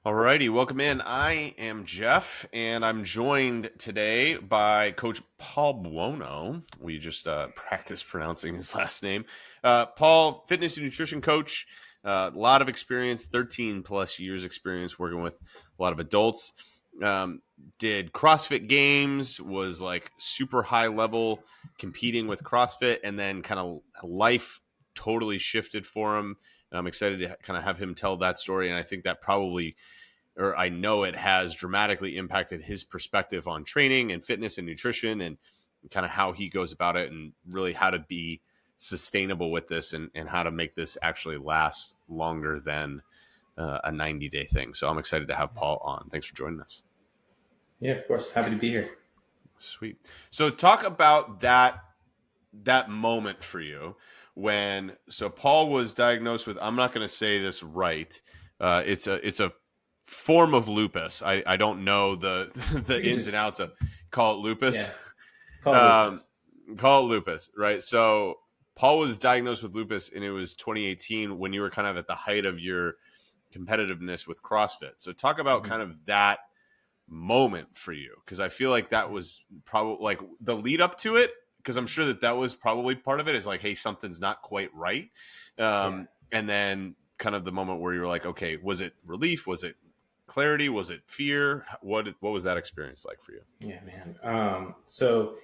Alrighty, welcome in. I am Jeff, and I'm joined today by Coach Paul Buono. We just practiced pronouncing his last name. Paul, fitness and nutrition coach, a lot of experience, 13 plus years experience working with a lot of adults. Did CrossFit games, was like super high level competing with CrossFit, and then kind of life totally shifted for him. And I'm excited to kind of have him tell that story, and I think that probably or I know it has dramatically impacted his perspective on training and fitness and nutrition and kind of how he goes about it and really how to be sustainable with this and how to make this actually last longer than a 90-day thing. So I'm excited to have Paul on. Thanks for joining us. Yeah, of course. Happy to be here. Sweet. So talk about that moment for you when Paul was diagnosed with, I'm not going to say this right. It's a form of lupus. I don't know the the ins and outs of call it lupus. Yeah, call it lupus. Call it lupus, right? So Paul was diagnosed with lupus, and it was 2018 when you were kind of at the height of your competitiveness with CrossFit. So talk about kind of that moment for you, because I feel like that was probably like the lead up to it, because I'm sure that was probably part of it is like, hey, something's not quite right. And then kind of the moment where you're like, okay, was it relief? Was it clarity? Was it fear? What was that experience like for you? Yeah, man. So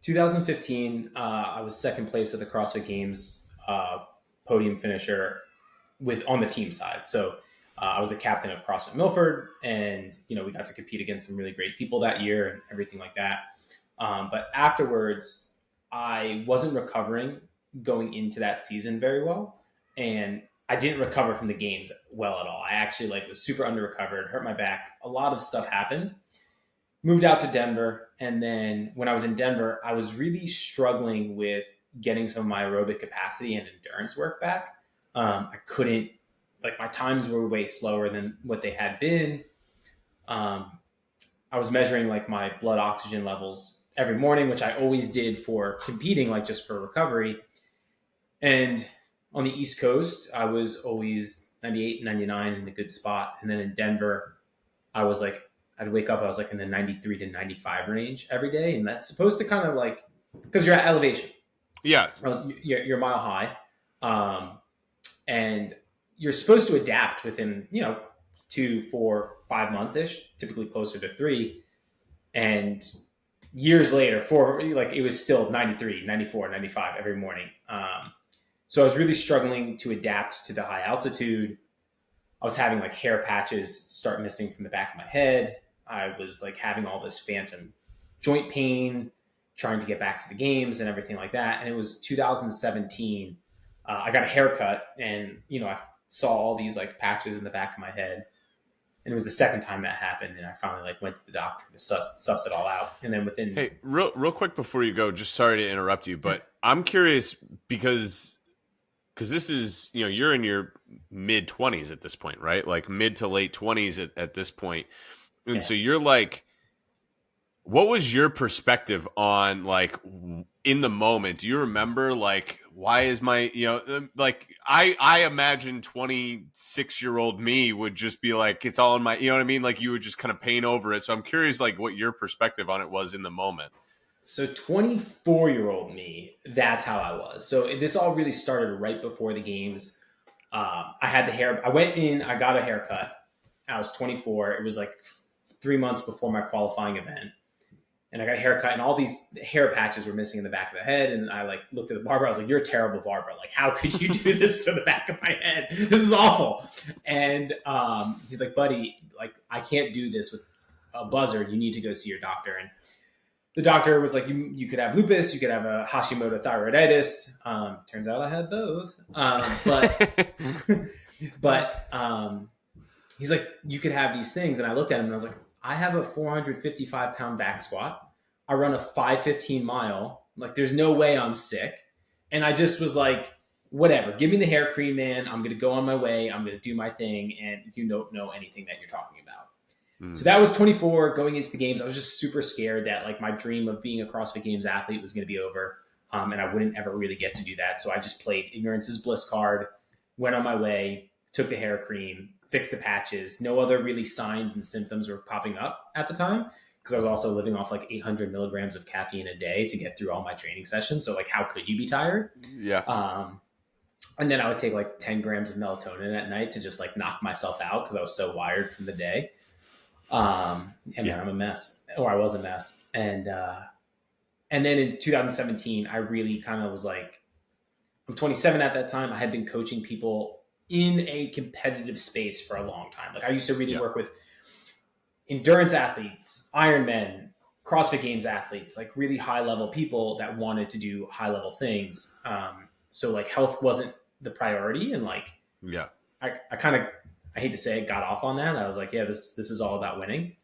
2015, I was second place at the CrossFit Games, podium finisher on the team side. So I was the captain of CrossFit Milford, and we got to compete against some really great people that year and everything like that. But afterwards, I wasn't recovering going into that season very well, and I didn't recover from the games well at all. I actually was super under recovered, hurt my back. A lot of stuff happened. Moved out to Denver, and then when I was in Denver, I was really struggling with getting some of my aerobic capacity and endurance work back. I couldn't, my times were way slower than what they had been. I was measuring my blood oxygen levels every morning, which I always did for competing, just for recovery. And on the East Coast, I was always 98, 99 in a good spot. And then in Denver, I was I'd wake up, I was in the 93 to 95 range every day. And that's supposed to kind of because you're at elevation. Yeah. You're a mile high. And you're supposed to adapt within, 2, 4, 5 months-ish, typically closer to 3. And years later, it was still 93, 94, 95 every morning. So I was really struggling to adapt to the high altitude. I was having hair patches start missing from the back of my head. I was having all this phantom joint pain, trying to get back to the games and everything like that. And it was 2017. I got a haircut, and I saw all these patches in the back of my head. And it was the second time that happened, and I finally went to the doctor to suss it all out. And then within real quick before you go, just sorry to interrupt you, but I'm curious because this is, you're in your mid 20s at this point, right? Mid to late 20s at this point. And so you're what was your perspective on in the moment? Do you remember why is my, I imagine 26-year-old me would just be it's all in my, you know what I mean? You would just kind of paint over it. So I'm curious what your perspective on it was in the moment. So 24-year-old me, that's how I was. So this all really started right before the games. I had the hair. I went in. I got a haircut. I was 24. It was 3 months before my qualifying event, and I got a haircut, and all these hair patches were missing in the back of the head. And I looked at the barber. I was like, "You're a terrible barber. How could you do this to the back of my head? This is awful." And he's like, "Buddy, I can't do this with a buzzer. You need to go see your doctor." And the doctor was like, you could have lupus, you could have a Hashimoto thyroiditis. Turns out I had both. But he's like, you could have these things. And I looked at him and I was like, I have a 455-pound back squat. I run a 5:15 mile. There's no way I'm sick. And I just was like, whatever, give me the hair cream, man. I'm going to go on my way. I'm going to do my thing. And you don't know anything that you're talking about. So that was 24 going into the games. I was just super scared that my dream of being a CrossFit Games athlete was going to be over. And I wouldn't ever really get to do that. So I just played ignorance is bliss card, went on my way, took the hair cream, fix the patches. No other really signs and symptoms were popping up at the time because I was also living off like 800 milligrams of caffeine a day to get through all my training sessions. So like, how could you be tired? Yeah. And then I would take like 10 grams of melatonin at night to just like knock myself out because I was so wired from the day. Man, I'm a mess, or I was a mess. And then in 2017, I really kind of was like, I'm 27 at that time. I had been coaching people in a competitive space for a long time. Like I used to really work with endurance athletes, Ironmen, CrossFit Games athletes, like really high level people that wanted to do high level things. So like health wasn't the priority. And like, I kind of, I hate to say it, got off on that. I was like, yeah, this is all about winning.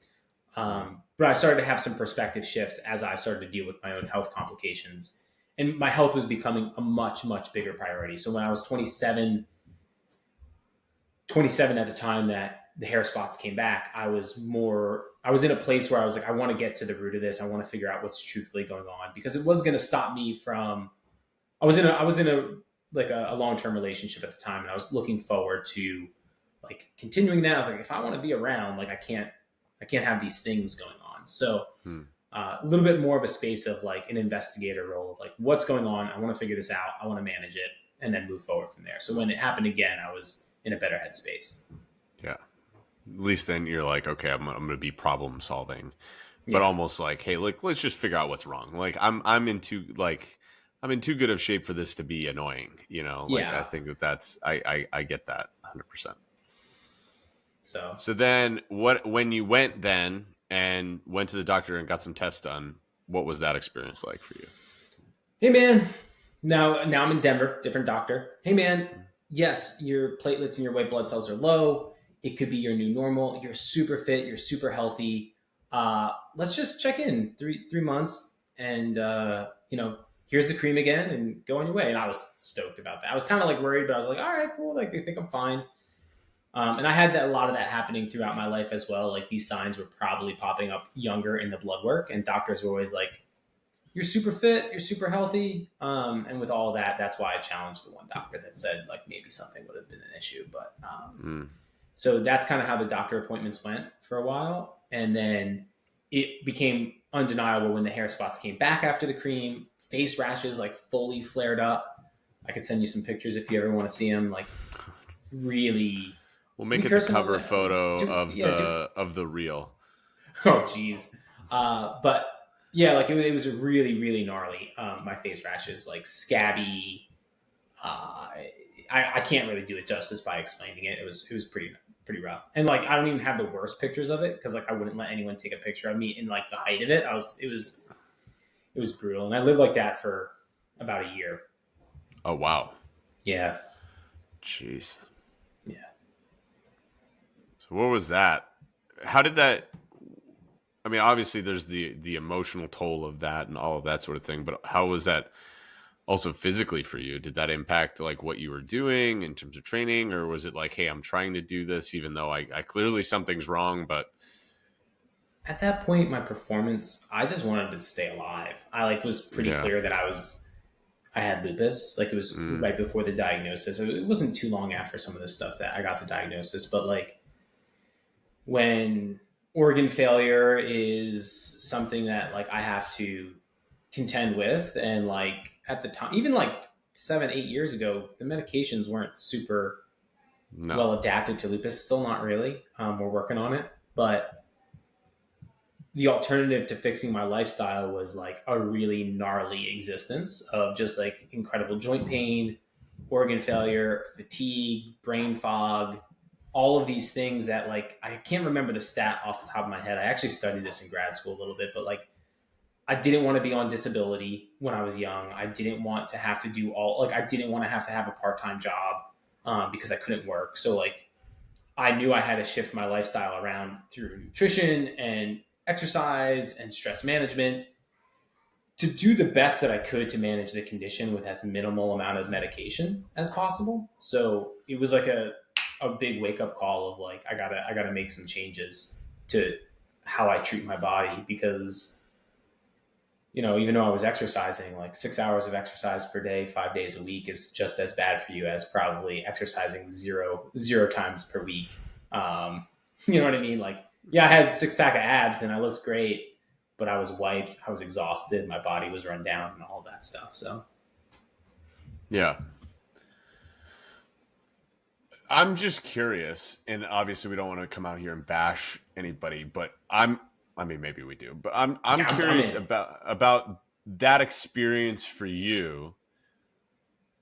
But I started to have some perspective shifts as I started to deal with my own health complications. And my health was becoming a much, much bigger priority. So when I was 27 at the time that the hair spots came back, I was in a place where I was like, I want to get to the root of this. I want to figure out what's truthfully going on, because it was going to stop me from, I was in a long-term relationship at the time. And I was looking forward to like continuing that. I was like, if I want to be around, like I can't have these things going on. So a little bit more of a space of like an investigator role of like, what's going on? I want to figure this out. I want to manage it and then move forward from there. So when it happened again, I was in a better headspace. Yeah. At least then you're like, okay, I'm going to be problem solving, but almost like, hey, like, let's just figure out what's wrong. Like I'm in too good of shape for this to be annoying. You know, like I think that's, I get that 100%. So then when you went then and went to the doctor and got some tests done, what was that experience like for you? Hey man, now I'm in Denver, different doctor. Hey man, yes, your platelets and your white blood cells are low. It could be your new normal. You're super fit. You're super healthy. Let's just check in 3 months and, here's the cream again and go on your way. And I was stoked about that. I was kind of like worried, but I was like, all right, cool. Like they think I'm fine. And I had a lot of that happening throughout my life as well. Like these signs were probably popping up younger in the blood work, and doctors were always like, you're super fit, you're super healthy. And with all that, that's why I challenged the one doctor that said like maybe something would have been an issue. But so that's kind of how the doctor appointments went for a while. And then it became undeniable when the hair spots came back after the cream, face rashes like fully flared up. I could send you some pictures if you ever want to see them. Like really. We'll make it the cover photo of the reel. Oh, geez. But yeah, like it was really, really gnarly. My face rashes, like scabby. I can't really do it justice by explaining it. It was pretty rough. And like, I don't even have the worst pictures of it, because like I wouldn't let anyone take a picture of me in like the height of it. It was brutal. And I lived like that for about a year. Oh, wow. Yeah. Jeez. Yeah. So what was that? How did that, I mean, obviously there's the emotional toll of that and all of that sort of thing, but how was that also physically for you? Did that impact like what you were doing in terms of training, or was it like, hey, I'm trying to do this even though I clearly something's wrong? But at that point, my performance, I just wanted to stay alive. I like was pretty clear that I had lupus. Like it was right before the diagnosis. It wasn't too long after some of this stuff that I got the diagnosis, but like when organ failure is something that like I have to contend with, and like at the time, even like 7-8 years ago, the medications weren't super well adapted to lupus. Still not really. We're working on it, but the alternative to fixing my lifestyle was like a really gnarly existence of just like incredible joint pain, organ failure, fatigue, brain fog, all of these things that like, I can't remember the stat off the top of my head. I actually studied this in grad school a little bit, but like I didn't want to be on disability when I was young. I didn't want to have to do I didn't want to have a part-time job because I couldn't work. So like I knew I had to shift my lifestyle around through nutrition and exercise and stress management to do the best that I could to manage the condition with as minimal amount of medication as possible. So it was like a big wake up call of like, I gotta make some changes to how I treat my body, because, even though I was exercising, like 6 hours of exercise per day, 5 days a week is just as bad for you as probably exercising zero times per week You know what I mean? Like, yeah, I had 6 pack of abs and I looked great, but I was wiped. I was exhausted. My body was run down and all that stuff. So, Yeah. I'm just curious, and obviously we don't want to come out here and bash anybody, but I mean maybe we do, but I'm yeah, I'm curious in. about that experience for you.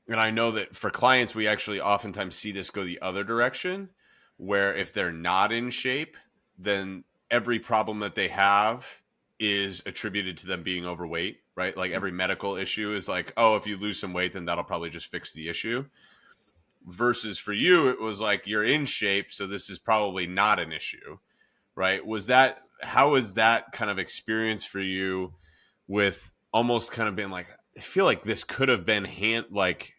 And I know that for clients we actually oftentimes see this go the other direction, where if they're not in shape, then every problem that they have is attributed to them being overweight, right? Like every medical issue is like, oh, if you lose some weight, then that'll probably just fix the issue. Versus for you, it was like you're in shape, so this is probably not an issue, right? How was that kind of experience for you with almost kind of being like, I feel like this could have been like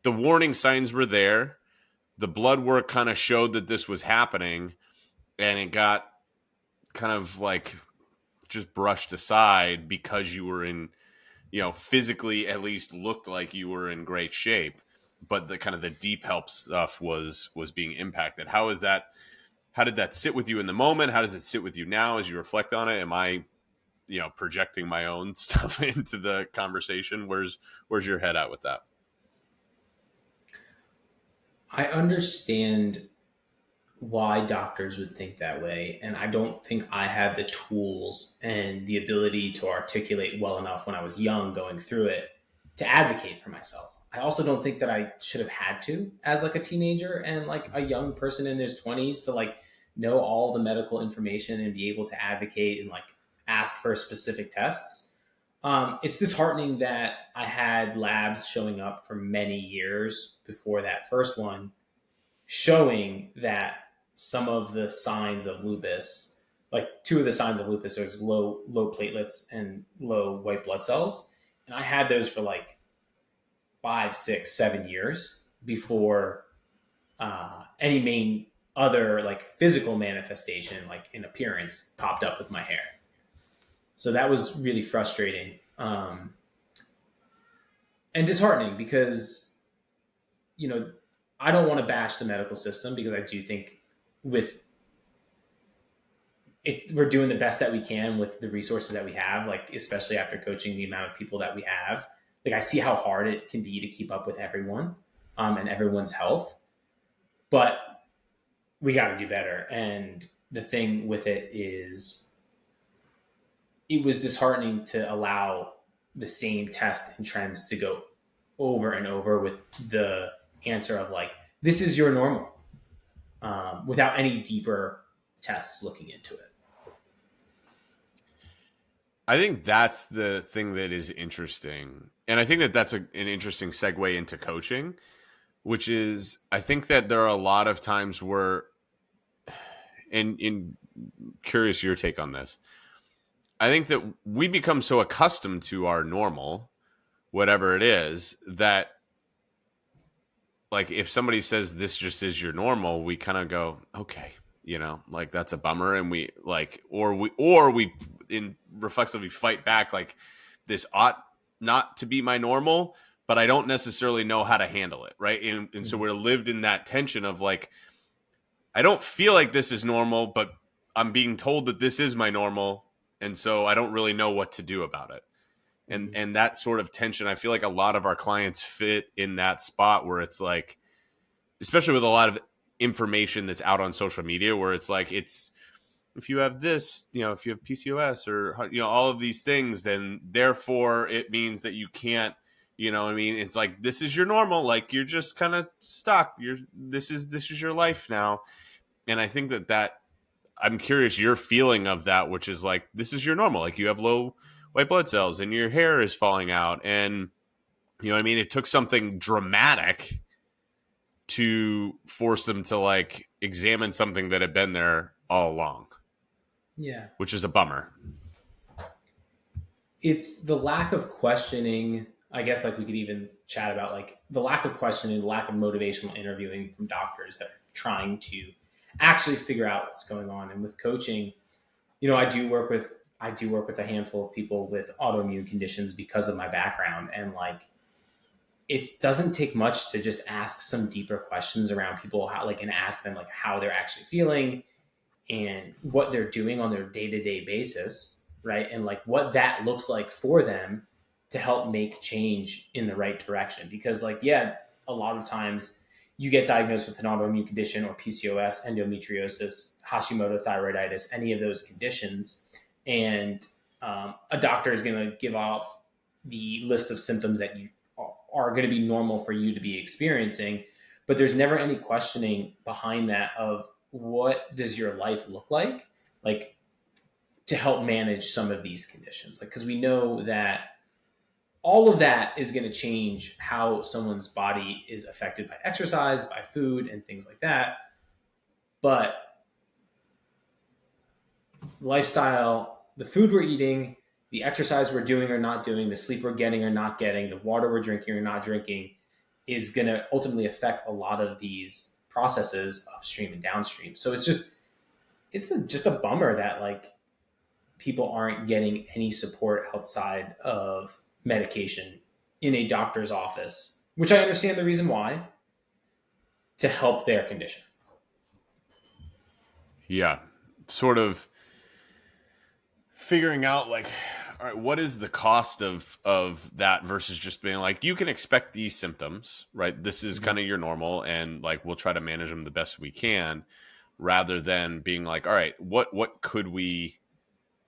the warning signs were there, the blood work kind of showed that this was happening, and it got kind of like just brushed aside because you were in, physically at least looked like you were in great shape, but the kind of the deep help stuff was being impacted. How did that sit with you in the moment? How does it sit with you now as you reflect on it? Am I, projecting my own stuff into the conversation? Where's your head at with that? I understand why doctors would think that way. And I don't think I had the tools and the ability to articulate well enough when I was young going through it to advocate for myself. I also don't think that I should have had to as like a teenager and like a young person in their 20s to like know all the medical information and be able to advocate and like ask for specific tests. It's disheartening that I had labs showing up for many years before that first one showing that some of the signs of lupus, like two of the signs of lupus, is low platelets and low white blood cells, and I had those for like 5, 6, 7 years before any main other like physical manifestation, like in appearance, popped up with my hair. So that was really frustrating and disheartening because you know I don't want to bash the medical system because I do think with we're doing the best that we can with the resources that we have, like especially after coaching the amount of people that we have. Like I see how hard it can be to keep up with everyone and everyone's health, but we got to do better. And the thing with it is, it was disheartening to allow the same tests and trends to go over and over with the answer of like, this is your normal, without any deeper tests looking into it. I think that's the thing that is interesting. And I think that that's an interesting segue into coaching, which is I think that there are a lot of times where, and in curious your take on this, I think that we become so accustomed to our normal, whatever it is, that like if somebody says this just is your normal, we kind of go, okay, like that's a bummer, and we like, or we in reflexively fight back like this ought not to be my normal, but I don't necessarily know how to handle it, right? And so Mm-hmm. we're lived in that tension of like, I don't feel like this is normal, but I'm being told that this is my normal, and so I don't really know what to do about it. And Mm-hmm. and that sort of tension, I feel like a lot of our clients fit in that spot where it's like, especially with a lot of information that's out on social media, where it's like, it's if you have this, if you have PCOS or all of these things, then therefore it means that you can't, what I mean? It's like, this is your normal, like you're just kind of stuck. This is your life now. And I think that I'm curious your feeling of that, which is like, this is your normal, like you have low white blood cells and your hair is falling out, and what I mean? It took something dramatic to force them to like examine something that had been there all along, Yeah. which is a bummer. It's the lack of questioning. I guess like we could even chat about like the lack of questioning, the lack of motivational interviewing from doctors that are trying to actually figure out what's going on. And with coaching, I do work with a handful of people with autoimmune conditions because of my background, and like it doesn't take much to just ask some deeper questions around people, how, like, and ask them like how they're actually feeling and what they're doing on their day-to-day basis, right? And like what that looks like for them to help make change in the right direction. Because like, yeah, a lot of times you get diagnosed with an autoimmune condition or PCOS, endometriosis, Hashimoto thyroiditis, any of those conditions, and a doctor is going to give off the list of symptoms that you are going to be normal for you to be experiencing, but there's never any questioning behind that of what does your life look like to help manage some of these conditions, like, because we know that all of that is going to change how someone's body is affected by exercise, by food, and things like that. But lifestyle, the food we're eating, the exercise we're doing or not doing, the sleep we're getting or not getting, the water we're drinking or not drinking is going to ultimately affect a lot of these processes upstream and downstream. So just a bummer that like people aren't getting any support outside of medication in a doctor's office, which I understand the reason why, to help their condition. Yeah. Sort of figuring out like, all right, what is the cost of that versus just being like, you can expect these symptoms, right? This is kind of your normal, and like we'll try to manage them the best we can, rather than being like, all right, what could we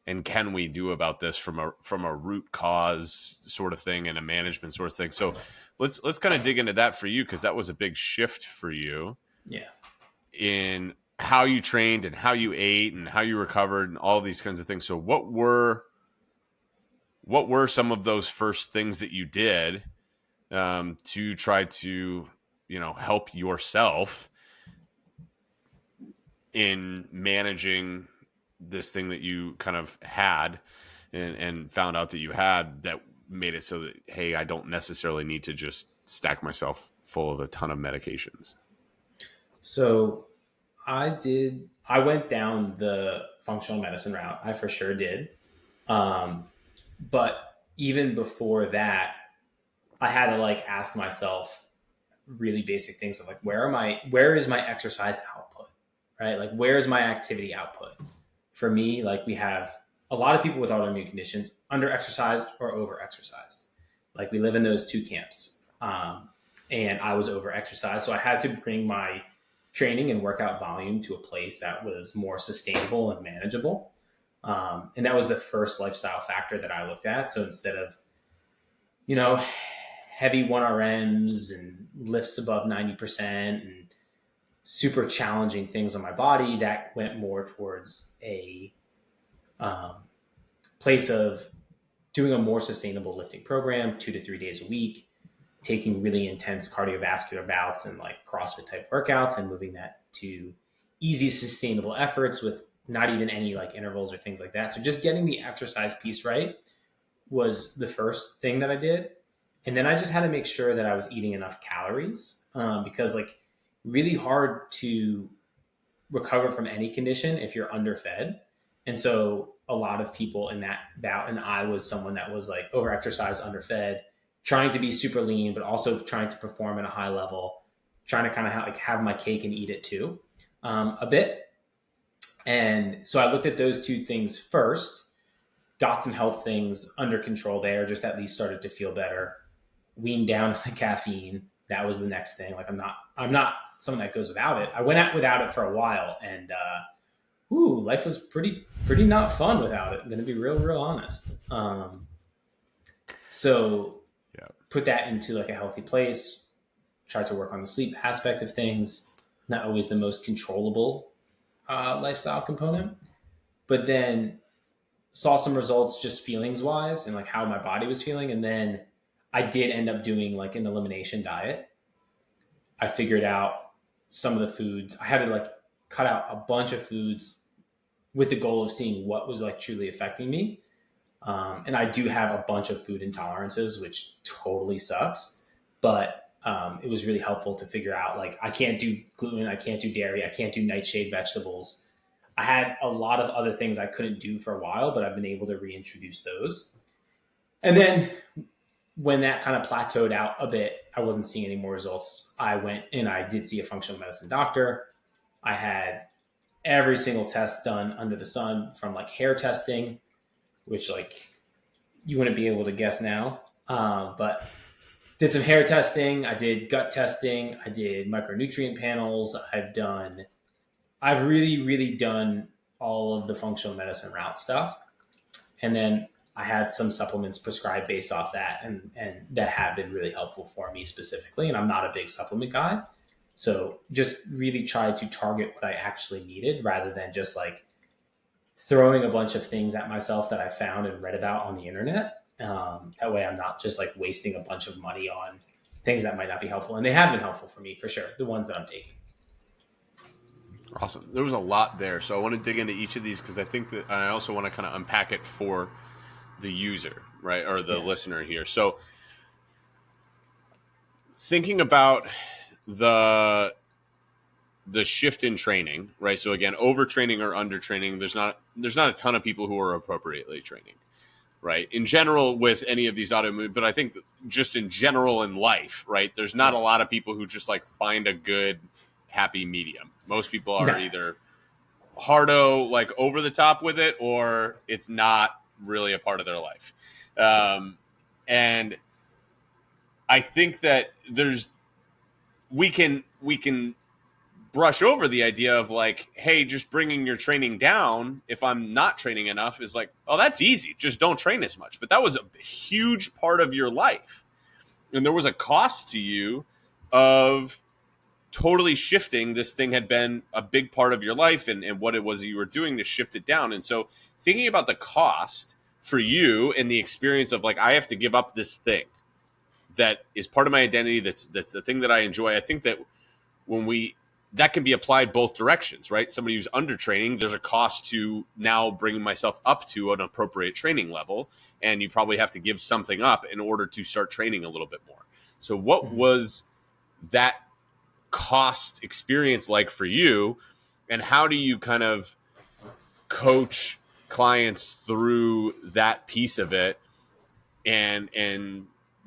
and can we do about this from a root cause sort of thing and a management sort of thing. So let's kind of dig into that for you, because that was a big shift for you Yeah. in how you trained and how you ate and how you recovered and all these kinds of things. So what were some of those first things that you did to try to, help yourself in managing this thing that you kind of had and found out that you had, that made it so that, hey, I don't necessarily need to just stack myself full of a ton of medications? So I went down the functional medicine route. I for sure did. But even before that, I had to like ask myself really basic things of like, where is my exercise output, right? Like, where is my activity output? For me, like, we have a lot of people with autoimmune conditions under exercised or over exercised. Like, we live in those two camps. And I was over exercised. So I had to bring my training and workout volume to a place that was more sustainable and manageable. And that was the first lifestyle factor that I looked at. So instead of, heavy 1RMs and lifts above 90% and super challenging things on my body, that went more towards a place of doing a more sustainable lifting program, 2 to 3 days a week, taking really intense cardiovascular bouts and like CrossFit type workouts and moving that to easy, sustainable efforts with not even any like intervals or things like that. So just getting the exercise piece right was the first thing that I did. And then I just had to make sure that I was eating enough calories because like really hard to recover from any condition if you're underfed. And so a lot of people in that bout, and I was someone that was like overexercised, underfed, trying to be super lean, but also trying to perform at a high level, trying to kind of have my cake and eat it too, a bit. And so I looked at those two things first, got some health things under control there, just at least started to feel better, weaned down the caffeine. That was the next thing. Like, I'm not someone that goes without it. I went out without it for a while, and life was pretty not fun without it. I'm going to be real honest. So Yeah. put that into like a healthy place, try to work on the sleep aspect of things, not always the most controllable lifestyle component, but then saw some results just feelings wise and like how my body was feeling. And then I did end up doing like an elimination diet. I figured out some of the foods. I had to like cut out a bunch of foods with the goal of seeing what was like truly affecting me. And I do have a bunch of food intolerances, which totally sucks. But it was really helpful to figure out like I can't do gluten, I can't do dairy, I can't do nightshade vegetables. I had a lot of other things I couldn't do for a while, but I've been able to reintroduce those. And then when that kind of plateaued out a bit, I wasn't seeing any more results. I went and I did see a functional medicine doctor. I had every single test done under the sun, from like hair testing, which like you wouldn't be able to guess now. But did some hair testing. I did gut testing. I did micronutrient panels. I've really, really done all of the functional medicine route stuff. And then I had some supplements prescribed based off that, and that have been really helpful for me specifically. And I'm not a big supplement guy. So just really try to target what I actually needed rather than just like throwing a bunch of things at myself that I found and read about on the internet. That way I'm not just like wasting a bunch of money on things that might not be helpful. And they have been helpful for me for sure, the ones that I'm taking. Awesome. There was a lot there. So I want to dig into each of these because I think that I also want to kind of unpack it for the user, right? Or the listener here. So thinking about the shift in training, right? So again, overtraining or undertraining, there's not a ton of people who are appropriately training, right? In general with any of these autoimmune, but I think just in general in life, right? There's not a lot of people who just like find a good happy medium. Most people are either hardo, like over the top with it, or it's not really a part of their life. And I think that we can brush over the idea of like, hey, just bringing your training down if I'm not training enough is like, oh, that's easy. Just don't train as much. But that was a huge part of your life. And there was a cost to you of totally shifting. This thing had been a big part of your life and what it was you were doing to shift it down. And so thinking about the cost for you and the experience of like, I have to give up this thing that is part of my identity. That's the thing that I enjoy. I think that that can be applied both directions, right? Somebody who's under training, there's a cost to now bringing myself up to an appropriate training level. And you probably have to give something up in order to start training a little bit more. So what was that cost experience like for you, and how do you kind of coach clients through that piece of it and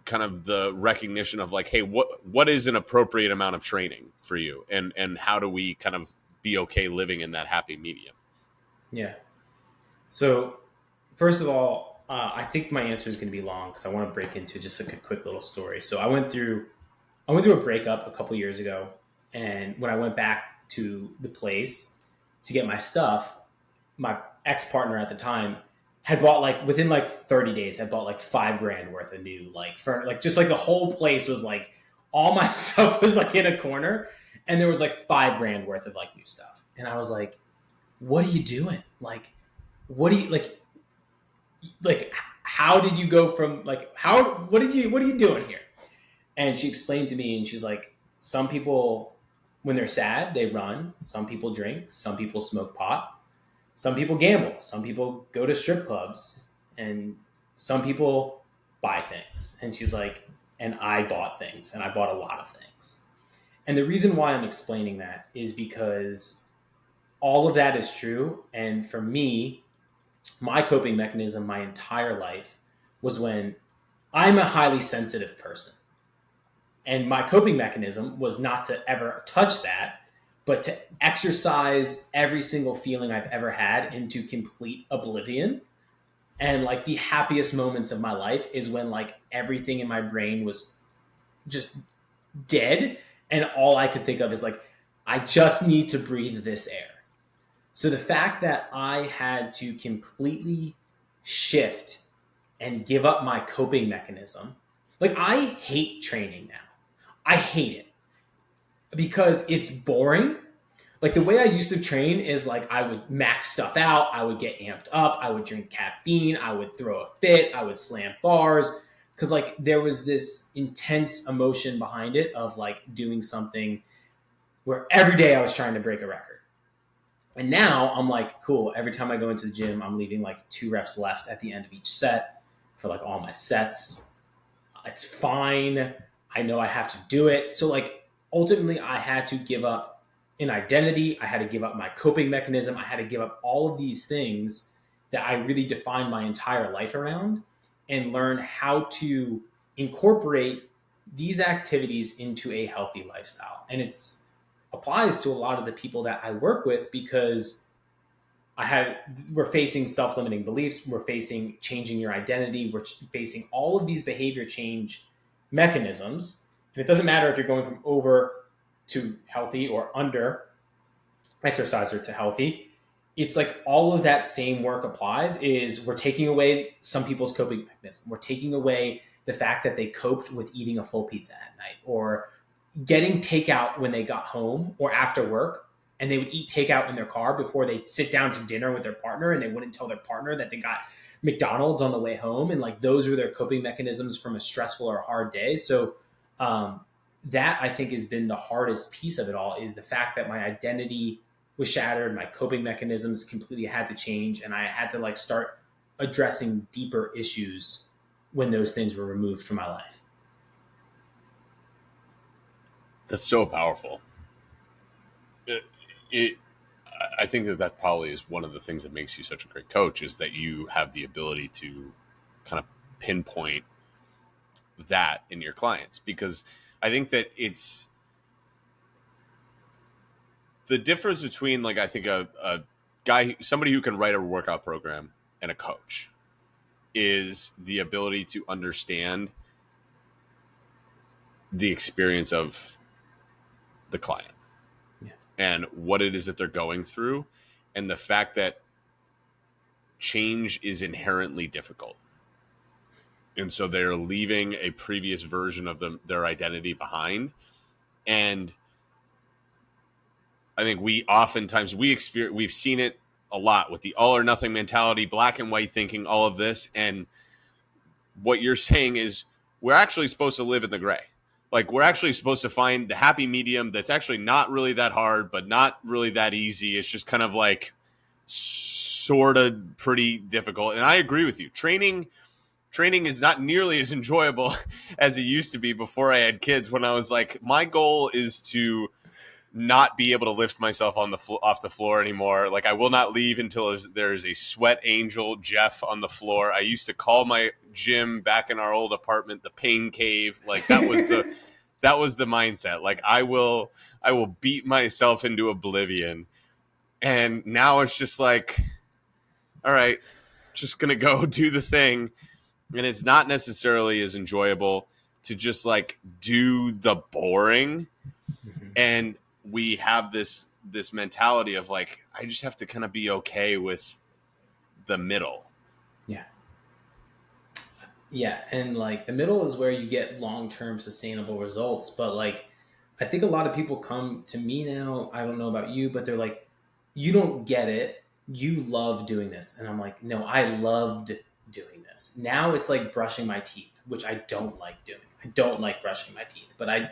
kind of the recognition of like, hey, what is an appropriate amount of training for you, and how do we kind of be okay living in that happy medium? Yeah. So first of all, I think my answer is going to be long because I want to break into just like a quick little story. So I went through a breakup a couple years ago, and when I went back to the place to get my stuff, my ex-partner at the time had bought like within like 30 days had bought like $5,000 worth of new like just like the whole place was like all my stuff was like in a corner, and there was like $5,000 worth of like new stuff, and I was like, what are you doing? Like, what do you like how did you go from like what are you doing here? And she explained to me, and she's like, some people, when they're sad, they run. Some people drink. Some people smoke pot. Some people gamble. Some people go to strip clubs. And some people buy things. And she's like, and I bought things. And I bought a lot of things. And the reason why I'm explaining that is because all of that is true. And for me, my coping mechanism my entire life was when I'm a highly sensitive person. And my coping mechanism was not to ever touch that, but to exercise every single feeling I've ever had into complete oblivion. And like the happiest moments of my life is when like everything in my brain was just dead. And all I could think of is like, I just need to breathe this air. So the fact that I had to completely shift and give up my coping mechanism, like I hate training now. I hate it because it's boring. Like the way I used to train is like I would max stuff out. I would get amped up. I would drink caffeine. I would throw a fit. I would slam bars. Because like there was this intense emotion behind it of like doing something where every day I was trying to break a record. And now I'm like, cool. Every time I go into the gym, I'm leaving like 2 reps left at the end of each set for like all my sets. It's fine. I know I have to do it. So like ultimately I had to give up an identity. I had to give up my coping mechanism. I had to give up all of these things that I really defined my entire life around and learn how to incorporate these activities into a healthy lifestyle. And it's applies to a lot of the people that I work with, because we're facing self-limiting beliefs, we're facing changing your identity, we're facing all of these behavior change mechanisms. And it doesn't matter if you're going from over to healthy or under exerciser to healthy. It's like all of that same work applies. Is we're taking away some people's coping mechanism. We're taking away the fact that they coped with eating a full pizza at night, or getting takeout when they got home or after work, and they would eat takeout in their car before they sit down to dinner with their partner, and they wouldn't tell their partner that they got McDonald's on the way home. And like those were their coping mechanisms from a stressful or hard day. So that I think has been the hardest piece of it all, is the fact that my identity was shattered, my coping mechanisms completely had to change, and I had to like start addressing deeper issues when those things were removed from my life. That's so powerful. I think that probably is one of the things that makes you such a great coach, is that you have the ability to kind of pinpoint that in your clients, because I think that it's the difference between, like, I think a guy, somebody who can write a workout program, and a coach, is the ability to understand the experience of the client, Yeah. and what it is that they're going through, and the fact that change is inherently difficult. And so they're leaving a previous version of their identity behind. And I think we've seen it a lot with the all or nothing mentality, black and white thinking, all of this. And what you're saying is we're actually supposed to live in the gray. Like, we're actually supposed to find the happy medium that's actually not really that hard, but not really that easy. It's just kind of like sort of pretty difficult. And I agree with you. Training is not nearly as enjoyable as it used to be before I had kids, when I was like, my goal is to not be able to lift myself off the floor anymore. Like, I will not leave until there's a sweat angel Jeff on the floor. I used to call my gym back in our old apartment the pain cave. Like, that was the mindset. Like, I will beat myself into oblivion. And now it's just like, all right, just gonna go do the thing. And it's not necessarily as enjoyable to just like do the boring. Mm-hmm. And we have this mentality of like, I just have to kind of be okay with the middle. Yeah, and like the middle is where you get long-term sustainable results. But like, I think a lot of people come to me now, I don't know about you, but they're like, you don't get it. You love doing this. And I'm like, no, I loved doing this. Now it's like brushing my teeth, which I don't like doing. I don't like brushing my teeth, but I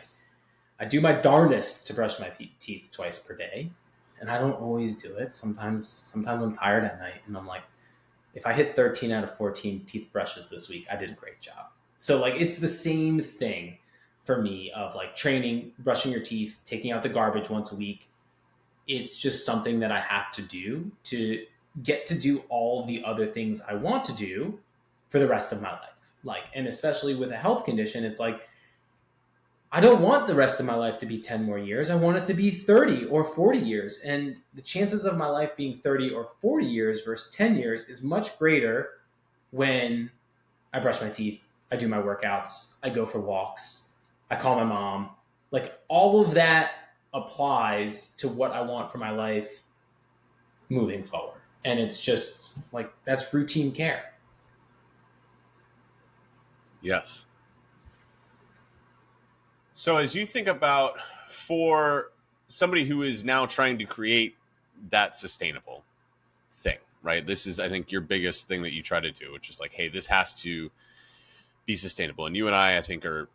do my darndest to brush my teeth twice per day. And I don't always do it. Sometimes I'm tired at night, and I'm like, if I hit 13 out of 14 teeth brushes this week, I did a great job. So like, it's the same thing for me of like training, brushing your teeth, taking out the garbage once a week. It's just something that I have to do to get to do all the other things I want to do for the rest of my life. Like, and especially with a health condition, it's like, I don't want the rest of my life to be 10 more years. I want it to be 30 or 40 years. And the chances of my life being 30 or 40 years versus 10 years is much greater when I brush my teeth, I do my workouts, I go for walks, I call my mom. Like, all of that applies to what I want for my life moving forward. And it's just like, that's routine care. Yes. So as you think about, for somebody who is now trying to create that sustainable thing, right? This is, I think, your biggest thing that you try to do, which is like, hey, this has to be sustainable. And you and I think, are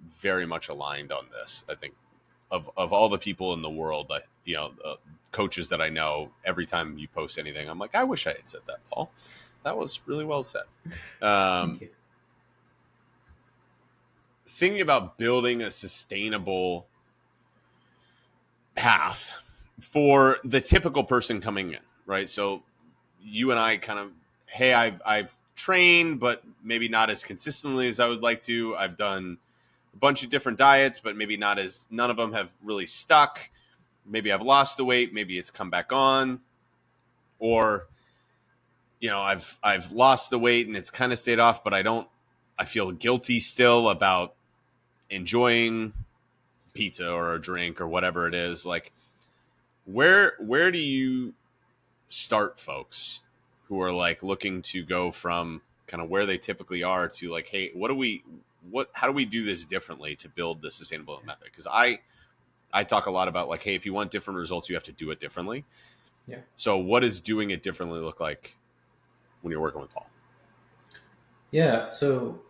very much aligned on this. I think of all the people in the world, coaches that I know, every time you post anything, I'm like, I wish I had said that, Paul. That was really well said. Thank you. Thinking about building a sustainable path for the typical person coming in, right? So you and I kind of, hey, I've train, but maybe not as consistently as I would like to. I've done a bunch of different diets, but maybe none of them have really stuck. Maybe I've lost the weight, maybe it's come back on, or I've lost the weight and it's kind of stayed off, but I feel guilty still about enjoying pizza or a drink or whatever it is. Like, where do you start folks who are like looking to go from kind of where they typically are to like, hey, how do we do this differently to build the sustainable method? Because I talk a lot about like, hey, if you want different results, you have to do it differently. Yeah. So what does doing it differently look like when you're working with Paul? Yeah. So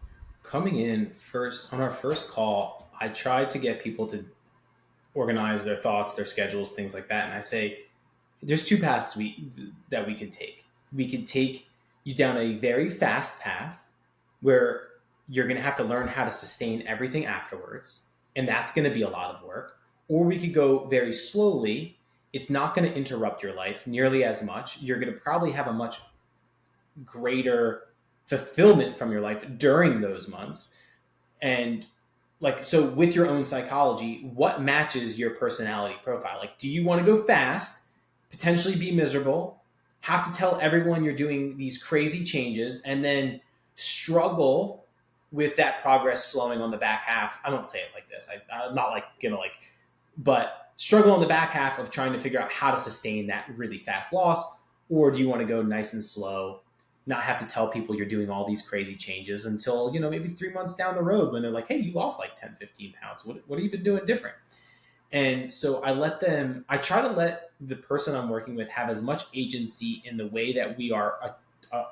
coming in first on our first call, I tried to get people to organize their thoughts, their schedules, things like that. And I say, there's two paths that we could take. We could take you down a very fast path where you're going to have to learn how to sustain everything afterwards. And that's going to be a lot of work. Or we could go very slowly. It's not going to interrupt your life nearly as much. You're going to probably have a much greater fulfillment from your life during those months. And like, so with your own psychology, what matches your personality profile? Like, do you want to go fast, potentially be miserable, have to tell everyone you're doing these crazy changes, and then struggle with that progress slowing on the back half? I don't say it like this. I'm not like gonna like, but struggle on the back half of trying to figure out how to sustain that really fast loss. Or do you want to go nice and slow, not have to tell people you're doing all these crazy changes until, maybe 3 months down the road when they're like, hey, you lost like 10, 15 pounds. What have you been doing different? And so I try to let the person I'm working with have as much agency in the way that we are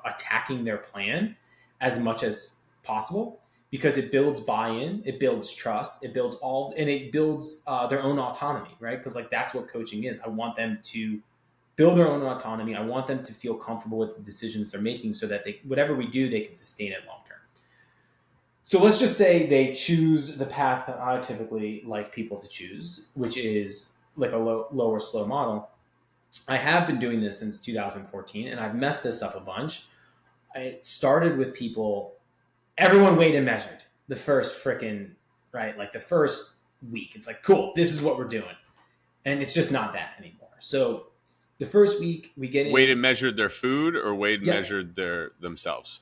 attacking their plan as much as possible, because it builds buy-in, it builds trust, it builds their own autonomy, right? Because like that's what coaching is. I want them to build their own autonomy. I want them to feel comfortable with the decisions they're making so that whatever we do, they can sustain it long term. So let's just say they choose the path that I typically like people to choose, which is like a lower slow model. I have been doing this since 2014, and I've messed this up a bunch. It started with people, everyone weighed and measured the first right? Like the first week. It's like, cool, this is what we're doing. And it's just not that anymore. So the first week we get weighed and measured their food, or weighed and measured themselves?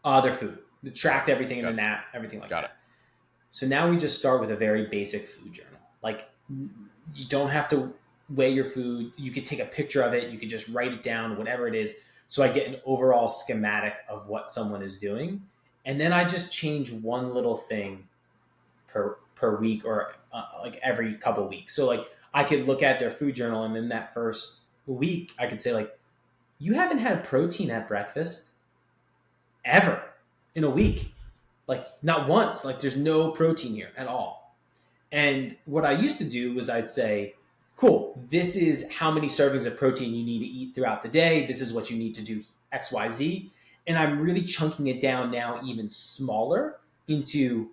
Their food. They tracked everything in the nap, everything like that. Got it. So now we just start with a very basic food journal. Like, you don't have to weigh your food. You could take a picture of it. You could just write it down, whatever it is. So I get an overall schematic of what someone is doing. And then I just change one little thing per week, or like every couple weeks. So like I could look at their food journal, and in that first week, I could say like, you haven't had protein at breakfast ever in a week. Like not once. Like there's no protein here at all. And what I used to do was I'd say, cool, this is how many servings of protein you need to eat throughout the day. This is what you need to do X, Y, Z. And I'm really chunking it down now even smaller into,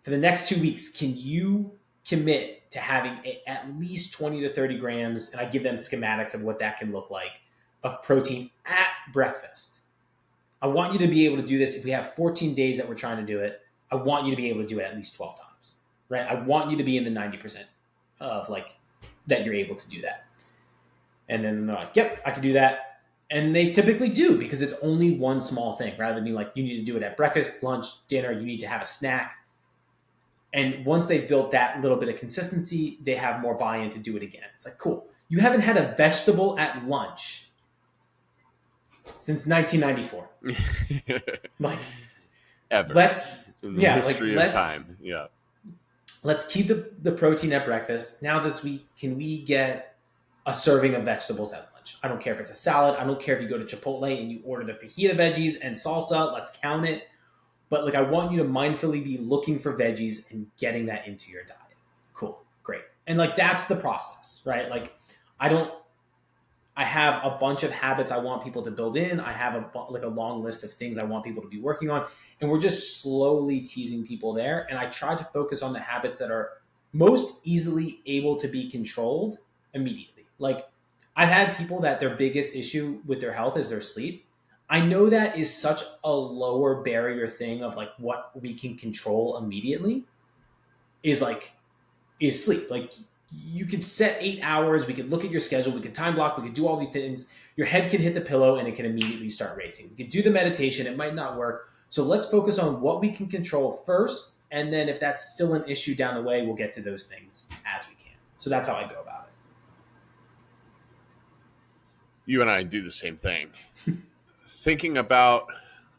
for the next 2 weeks, can you commit to having at least 20 to 30 grams, and I give them schematics of what that can look like, of protein at breakfast. I want you to be able to do this. If we have 14 days that we're trying to do it, I want you to be able to do it at least 12 times, right? I want you to be in the 90% of like that you're able to do that. And then they're like, yep, I can do that. And they typically do, because it's only one small thing, rather than being like, you need to do it at breakfast, lunch, dinner, you need to have a snack. And once they've built that little bit of consistency, they have more buy-in to do it again. It's like, cool, you haven't had a vegetable at lunch since 1994. Like, ever. Let's in the history of time. Yeah. Let's keep the protein at breakfast. Now this week, can we get a serving of vegetables at lunch? I don't care if it's a salad. I don't care if you go to Chipotle and you order the fajita veggies and salsa. Let's count it. But like, I want you to mindfully be looking for veggies and getting that into your diet. Cool. Great. And like, that's the process, right? Like, I have a bunch of habits I want people to build in. I have a long list of things I want people to be working on. And we're just slowly teasing people there. And I try to focus on the habits that are most easily able to be controlled immediately. Like, I've had people that their biggest issue with their health is their sleep. I know that is such a lower barrier thing of like what we can control immediately is like is sleep. Like you could set 8 hours, we could look at your schedule, we could time block, we could do all these things. Your head can hit the pillow and it can immediately start racing. We could do the meditation, it might not work. So let's focus on what we can control first. And then if that's still an issue down the way, we'll get to those things as we can. So that's how I go about it. You and I do the same thing. Thinking about,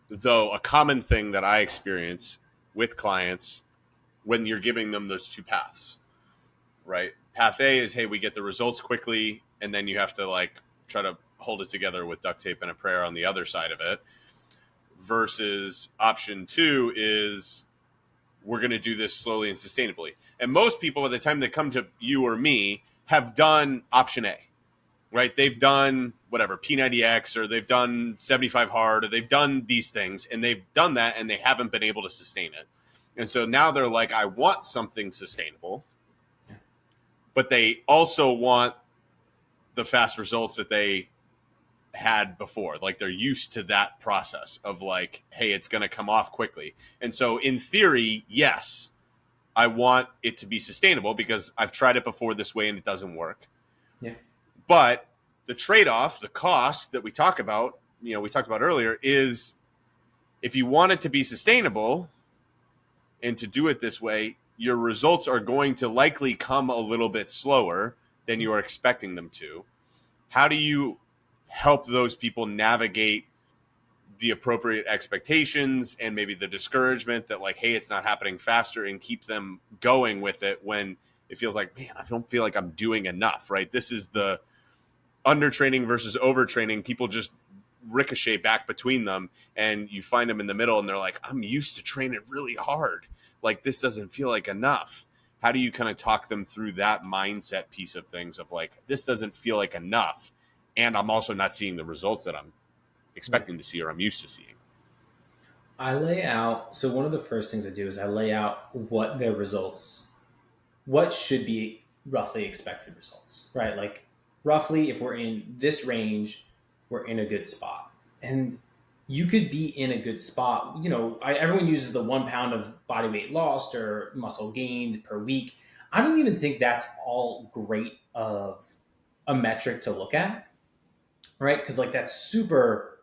though, a common thing that I experience with clients when you're giving them those two paths, right? Path A is, hey, we get the results quickly, and then you have to like try to hold it together with duct tape and a prayer on the other side of it. Versus option two is, we're going to do this slowly and sustainably. And most people, by the time they come to you or me, have done option A, right? They've done whatever, P90X, or they've done 75 hard, or they've done these things, and they've done that, and they haven't been able to sustain it. And so now they're like, I want something sustainable, but they also want the fast results that they had before. Like they're used to that process of like, hey, it's going to come off quickly. And so in theory, yes, I want it to be sustainable because I've tried it before this way and it doesn't work. Yeah. But the trade-off, the cost that we talked about earlier is, if you want it to be sustainable and to do it this way, your results are going to likely come a little bit slower than you are expecting them to. How do you help those people navigate the appropriate expectations and maybe the discouragement that like, hey, it's not happening faster, and keep them going with it when it feels like, man, I don't feel like I'm doing enough, right? This is the undertraining versus overtraining. People just ricochet back between them, and you find them in the middle and they're like, I'm used to training really hard. Like this doesn't feel like enough. How do you kind of talk them through that mindset piece of things of like, this doesn't feel like enough, and I'm also not seeing the results that I'm expecting to see or I'm used to seeing? I lay out, so one of the first things I do is I lay out what their results, what should be roughly expected results, right? Like roughly, if we're in this range, we're in a good spot. And you could be in a good spot. Everyone uses the 1 pound of body weight lost or muscle gained per week. I don't even think that's all great of a metric to look at, right? Because like that's super,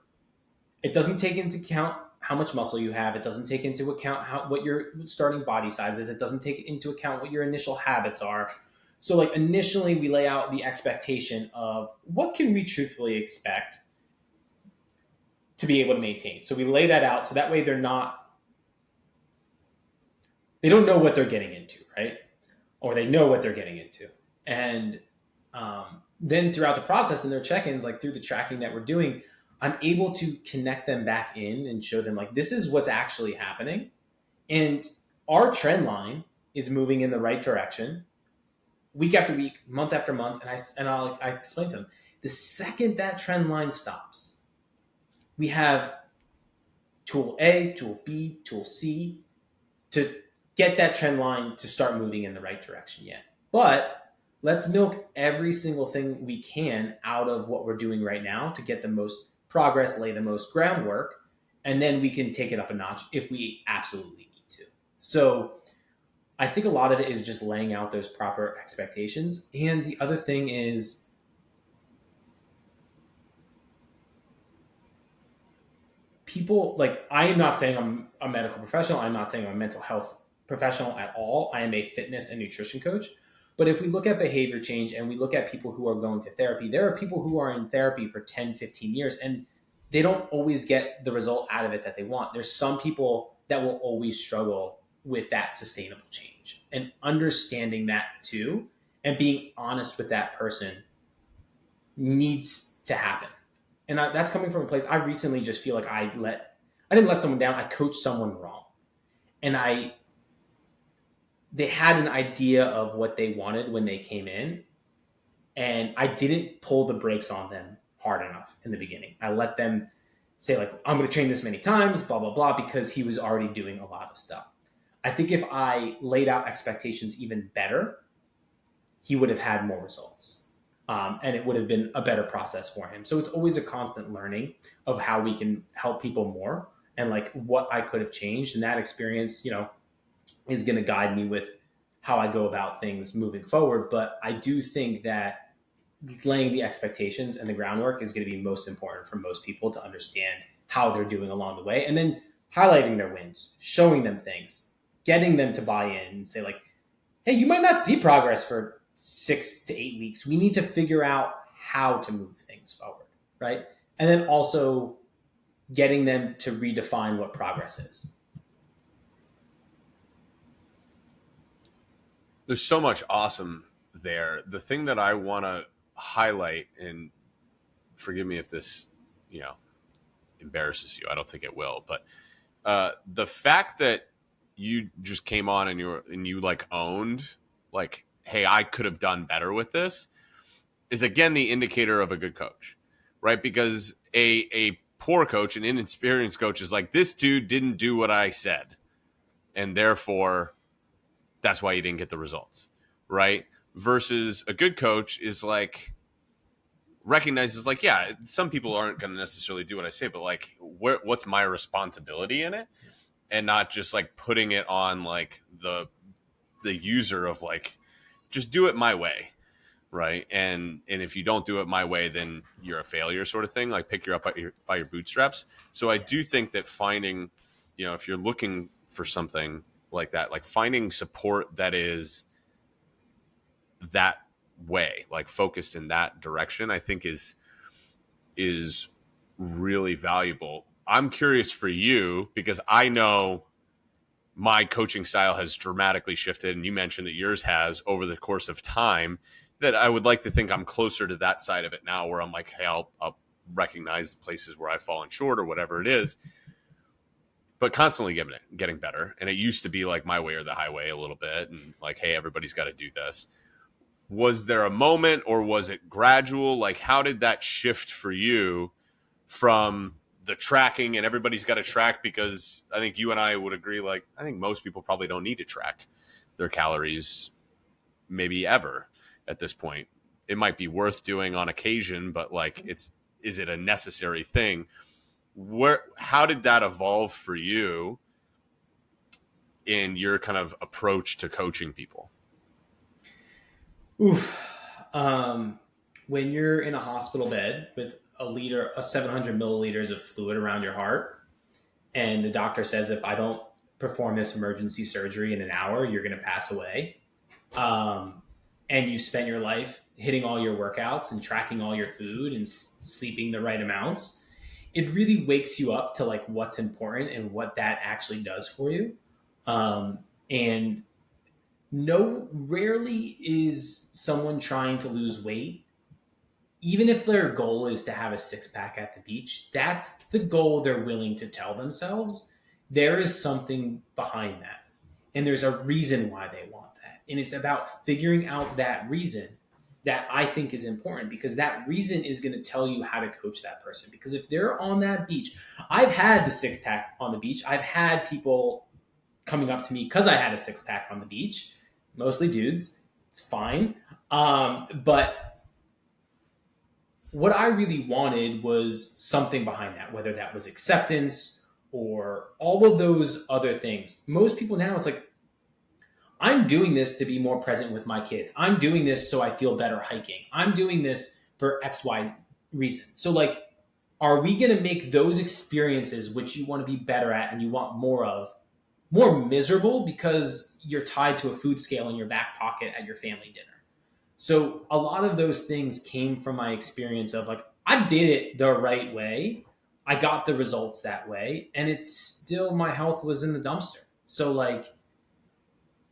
it doesn't take into account how much muscle you have. It doesn't take into account what your starting body size is. It doesn't take into account what your initial habits are. So like initially we lay out the expectation of what can we truthfully expect to be able to maintain. So we lay that out so that way they don't know what they're getting into, right? Or they know what they're getting into. And then throughout the process in their check-ins, like through the tracking that we're doing, I'm able to connect them back in and show them like, this is what's actually happening. And our trend line is moving in the right direction week after week, month after month. And I explain to them, the second that trend line stops, we have tool A, tool B, tool C to get that trend line to start moving in the right direction yet. But let's milk every single thing we can out of what we're doing right now to get the most progress, lay the most groundwork, and then we can take it up a notch if we absolutely need to. So I think a lot of it is just laying out those proper expectations. And the other thing is people, like, I am not saying I'm a medical professional. I'm not saying I'm a mental health professional at all. I am a fitness and nutrition coach. But if we look at behavior change and we look at people who are going to therapy, there are people who are in therapy for 10, 15 years and they don't always get the result out of it that they want. There's some people that will always struggle with that sustainable change, and understanding that too and being honest with that person needs to happen. And that's coming from a place I recently just feel like I didn't let someone down. I coached someone wrong, and they had an idea of what they wanted when they came in, and I didn't pull the brakes on them hard enough in the beginning. I let them say like, I'm going to train this many times, blah, blah, blah, because he was already doing a lot of stuff. I think if I laid out expectations even better, he would have had more results. and it would have been a better process for him. So it's always a constant learning of how we can help people more and like what I could have changed. And that experience, is going to guide me with how I go about things moving forward. But I do think that laying the expectations and the groundwork is going to be most important for most people to understand how they're doing along the way. And then highlighting their wins, showing them things, getting them to buy in and say like, hey, you might not see progress for 6 to 8 weeks. We need to figure out how to move things forward, right? And then also getting them to redefine what progress is. There's so much awesome there. The thing that I want to highlight, and forgive me if this, embarrasses you. I don't think it will, but the fact that you just came on and you like owned like, hey, I could have done better with this is again the indicator of a good coach, right? Because a poor coach, an inexperienced coach is like, this dude didn't do what I said, and therefore that's why you didn't get the results, right? Versus a good coach is like, recognizes like, yeah, some people aren't going to necessarily do what I say, but like, what's my responsibility in it? And not just like putting it on like the user of like, just do it my way, right? And if you don't do it my way, then you're a failure, sort of thing. Like, pick you up by your bootstraps. So I do think that finding, if you're looking for something like that, like finding support that is that way, like focused in that direction, I think is really valuable. I'm curious for you, because I know my coaching style has dramatically shifted, and you mentioned that yours has over the course of time, that I would like to think I'm closer to that side of it now, where I'm like, hey, I'll recognize the places where I've fallen short or whatever it is, but constantly getting better. And it used to be like my way or the highway a little bit, and like, hey, everybody's got to do this. Was there a moment, or was it gradual? Like, how did that shift for you from the tracking and everybody's got to track? Because I think you and I would agree, like, I think most people probably don't need to track their calories maybe ever at this point. It might be worth doing on occasion, but like, is it a necessary thing? How did that evolve for you in your kind of approach to coaching people? Oof. When you're in a hospital bed with a 700 milliliters of fluid around your heart, and the doctor says, if I don't perform this emergency surgery in an hour, you're going to pass away. And you spent your life hitting all your workouts and tracking all your food and sleeping the right amounts. It really wakes you up to like what's important and what that actually does for you. And rarely is someone trying to lose weight, even if their goal is to have a 6-pack at the beach, that's the goal they're willing to tell themselves. There is something behind that. And there's a reason why they want that. And it's about figuring out that reason that I think is important, because that reason is going to tell you how to coach that person. Because if they're on that beach, I've had the 6-pack on the beach. I've had people coming up to me because I had a 6-pack on the beach, mostly dudes. It's fine. But what I really wanted was something behind that, whether that was acceptance or all of those other things. Most people now, it's like, I'm doing this to be more present with my kids. I'm doing this so I feel better hiking. I'm doing this for XY reason. So like, are we going to make those experiences, which you want to be better at and you want more of, more miserable because you're tied to a food scale in your back pocket at your family dinner? So a lot of those things came from my experience of like, I did it the right way. I got the results that way. And it's still, my health was in the dumpster. So like,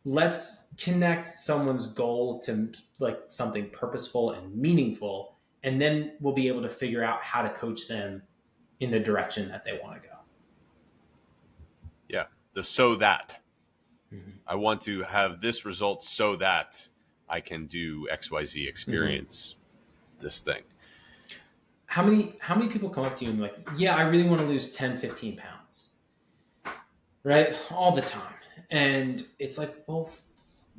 let's connect someone's goal to like something purposeful and meaningful. And then we'll be able to figure out how to coach them in the direction that they want to go. Yeah. I want to have this result so that I can do XYZ experience this thing. How many people come up to you and like, yeah, I really want to lose 10, 15 pounds, right? All the time. And it's like, well,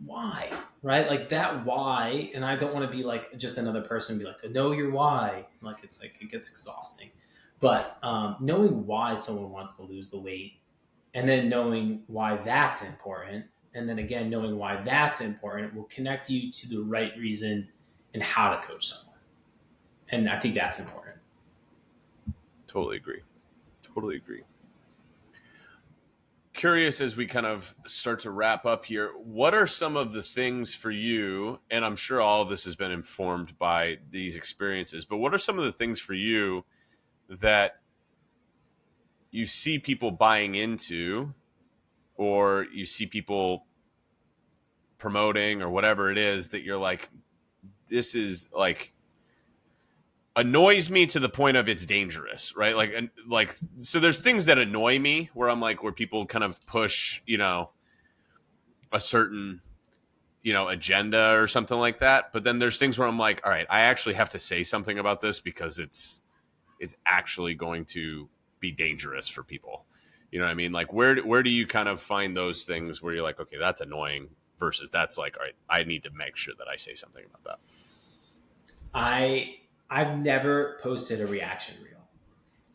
why, right? Like that why, and I don't want to be like just another person and be like, know your why. Like it's like it gets exhausting. But knowing why someone wants to lose the weight, and then knowing why that's important, and then again knowing why that's important will connect you to the right reason and how to coach someone. And I think that's important. Totally agree. Totally agree. Curious as we kind of start to wrap up here, what are some of the things for you, and I'm sure all of this has been informed by these experiences, but what are some of the things for you that you see people buying into, or you see people promoting, or whatever it is that you're like, this is like annoys me to the point of it's dangerous, right? Like so there's things that annoy me where I'm like, where people kind of push, a certain, agenda or something like that. But then there's things where I'm like, all right, I actually have to say something about this because it's actually going to be dangerous for people. You know what I mean? Like where do you kind of find those things where you're like, okay, that's annoying versus that's like, all right, I need to make sure that I say something about that. I've never posted a reaction reel.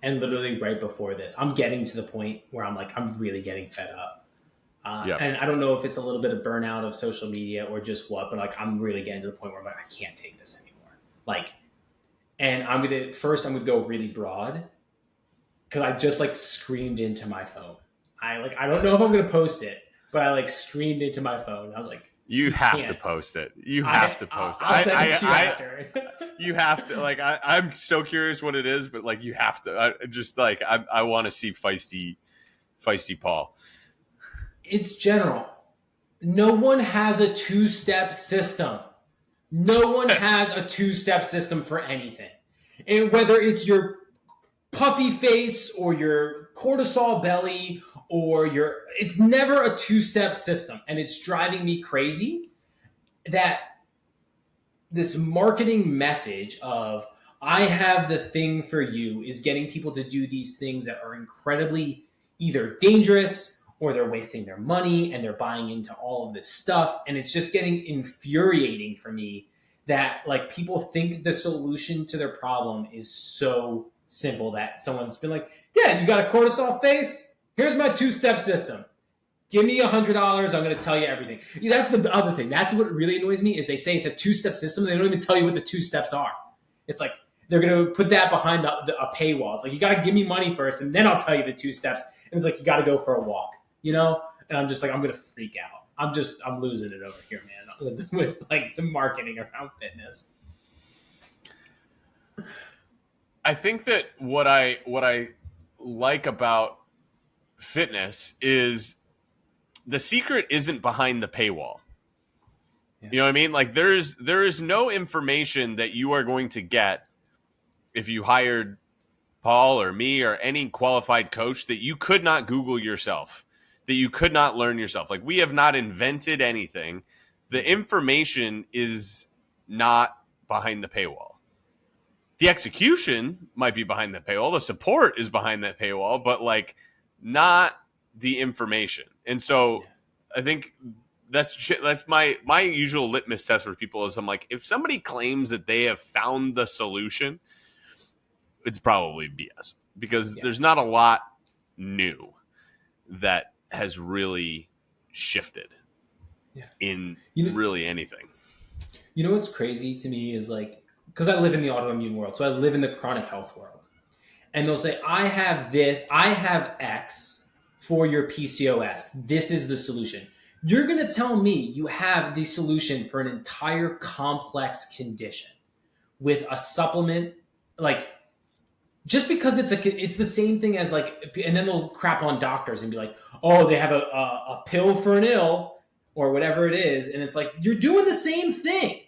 And literally right before this, I'm getting to the point where I'm like, I'm really getting fed up. Yeah. And I don't know if it's a little bit of burnout of social media or just what, but like I'm really getting to the point where I'm like, I can't take this anymore. Like, and I'm gonna go really broad because I just like screamed into my phone. I don't know if I'm gonna post it, but I like screamed into my phone. I was like, you have can't. to post it. You have to post it. I'll send it to you after. You have to, like, I'm so curious what it is, but like you have to. I want to see feisty Paul. It's general. No one has a two-step system. No one has a two-step system for anything. And whether it's your puffy face or your cortisol belly or it's never a two-step system. And it's driving me crazy that this marketing message of I have the thing for you is getting people to do these things that are incredibly either dangerous or they're wasting their money and they're buying into all of this stuff. And it's just getting infuriating for me that like people think the solution to their problem is so simple that someone's been like, yeah, you got a cortisol face? Here's my two-step system. Give me $100. I'm going to tell you everything. That's the other thing. That's what really annoys me is they say it's a two-step system. They don't even tell you what the two steps are. It's like they're going to put that behind a paywall. It's like, you got to give me money first, and then I'll tell you the two steps. And it's like, you got to go for a walk, And I'm just like, I'm going to freak out. I'm losing it over here, man, with like the marketing around fitness. I think that what I like about fitness is the secret isn't behind the paywall. Yeah. You know what I mean? Like there is no information that you are going to get if you hired Paul or me or any qualified coach that you could not Google yourself, that you could not learn yourself. Like we have not invented anything. The information is not behind the paywall. The execution might be behind the paywall. The support is behind that paywall, but like not the information. And so I think that's my usual litmus test for people is I'm like, if somebody claims that they have found the solution, it's probably BS because there's not a lot new that has really shifted in really anything. You know what's crazy to me is like, because I live in the autoimmune world, so I live in the chronic health world. And they'll say, I have this, I have X for your PCOS. This is the solution. You're going to tell me you have the solution for an entire complex condition with a supplement, like, just because it's the same thing as like, and then they'll crap on doctors and be like, oh, they have a pill for an ill or whatever it is. And it's like, you're doing the same thing.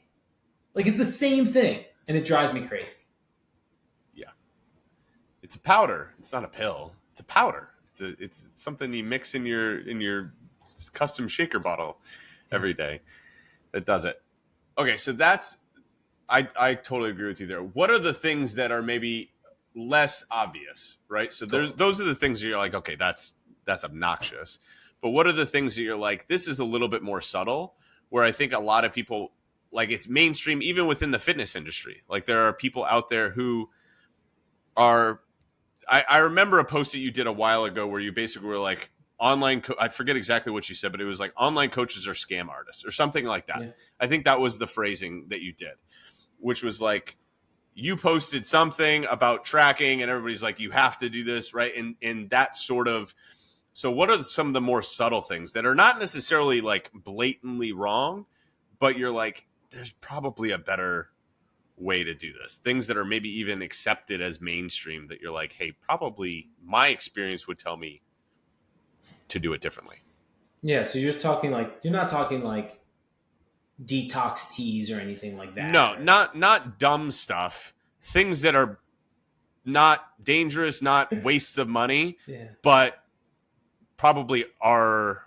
Like, it's the same thing. And it drives me crazy. Yeah. It's a powder. It's not a pill. It's a powder. It's something you mix in your custom shaker bottle every day that does it. Okay, so I totally agree with you there. What are the things that are maybe less obvious, right? So those are the things that you're like, okay, that's obnoxious. But what are the things that you're like, this is a little bit more subtle, where I think a lot of people, like, it's mainstream even within the fitness industry. Like, there are people out there who are, I remember a post that you did a while ago where you basically were like, I forget exactly what you said, but it was like online coaches are scam artists or something like that. Yeah. I think that was the phrasing that you did, which was like, you posted something about tracking and everybody's like, you have to do this, right? And that sort of, so what are some of the more subtle things that are not necessarily like blatantly wrong, but you're like, there's probably a better way to do this? Things that are maybe even accepted as mainstream that you're like, hey, probably my experience would tell me to do it differently. Yeah. So you're not talking like detox teas or anything like that. No, not dumb stuff. Things that are not dangerous, not wastes of money, Yeah. but probably are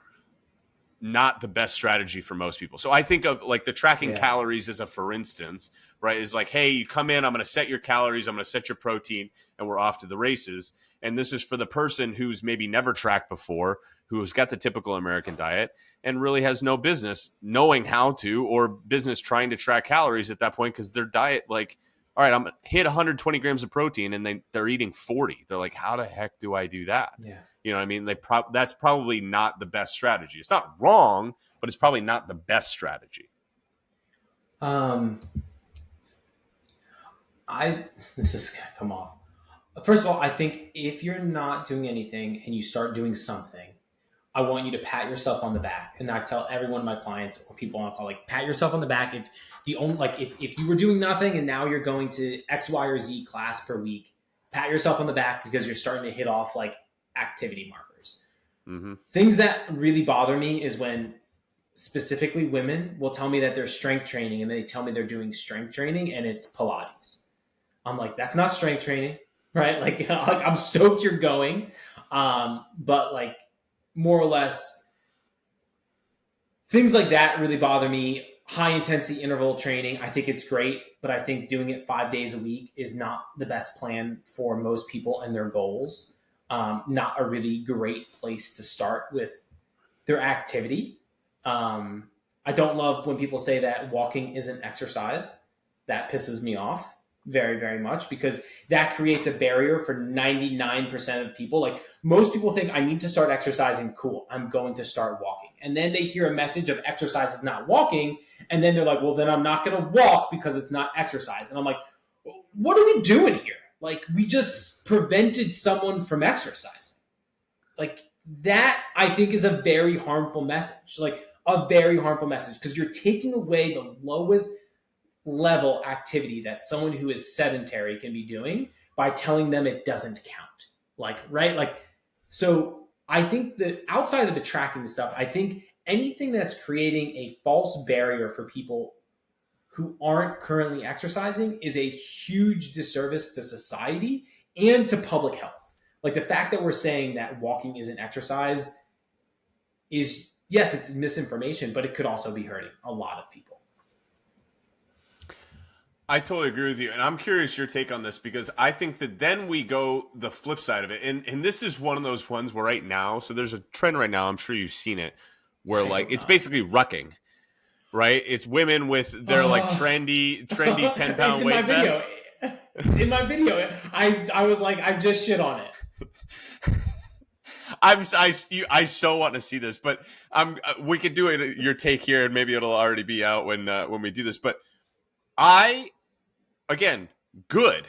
not the best strategy for most people. So I think of like the tracking calories as a for instance, right? Is like, hey, you come in, I'm going to set your calories, I'm going to set your protein, and we're off to the races. And this is for the person who's maybe never tracked before, who's got the typical American diet and really has no business knowing how to, or business trying to track calories at that point, because their diet, like, all right, I'm going to hit 120 grams of protein and they're eating 40. They're like, how the heck do I do that? Yeah. You know what I mean? That's probably not the best strategy. It's not wrong, but it's probably not the best strategy. This is gonna come off. First of all, I think if you're not doing anything and you start doing something, I want you to pat yourself on the back. And I tell every one of my clients or people on call, like, pat yourself on the back. If you were doing nothing and now you're going to X, Y, or Z class per week, pat yourself on the back because you're starting to hit off like activity markers. Mm-hmm. Things that really bother me is when specifically women will tell me that they're strength training and they tell me they're doing strength training and it's Pilates. I'm like, that's not strength training, right? Like I'm stoked you're going. But like more or less things like that really bother me. High intensity interval training, I think it's great, but I think doing it 5 days a week is not the best plan for most people and their goals. Not a really great place to start with their activity. I don't love when people say that walking isn't exercise. That pisses me off very, very much because that creates a barrier for 99% of people. Like most people think I need to start exercising. Cool. I'm going to start walking. And then they hear a message of exercise is not walking. And then they're like, well, then I'm not going to walk because it's not exercise. And I'm like, what are we doing here? Like we just prevented someone from exercising. Like that I think is a very harmful message. Like a very harmful message because you're taking away the lowest level activity that someone who is sedentary can be doing by telling them it doesn't count. Like, right? Like, so I think that outside of the tracking stuff, I think anything that's creating a false barrier for people who aren't currently exercising is a huge disservice to society and to public health. Like the fact that we're saying that walking isn't exercise is, yes, it's misinformation, but it could also be hurting a lot of people. I totally agree with you. And I'm curious your take on this because I think that then we go the flip side of it. And this is one of those ones where right now, so there's a trend right now, I'm sure you've seen it, where like it's basically rucking, right? It's women with their like trendy 10-pound weight vests. It's in my video. I was like, I just shit on it. I so want to see this, but we could do it. Your take here, and maybe it'll already be out when we do this. But again, good,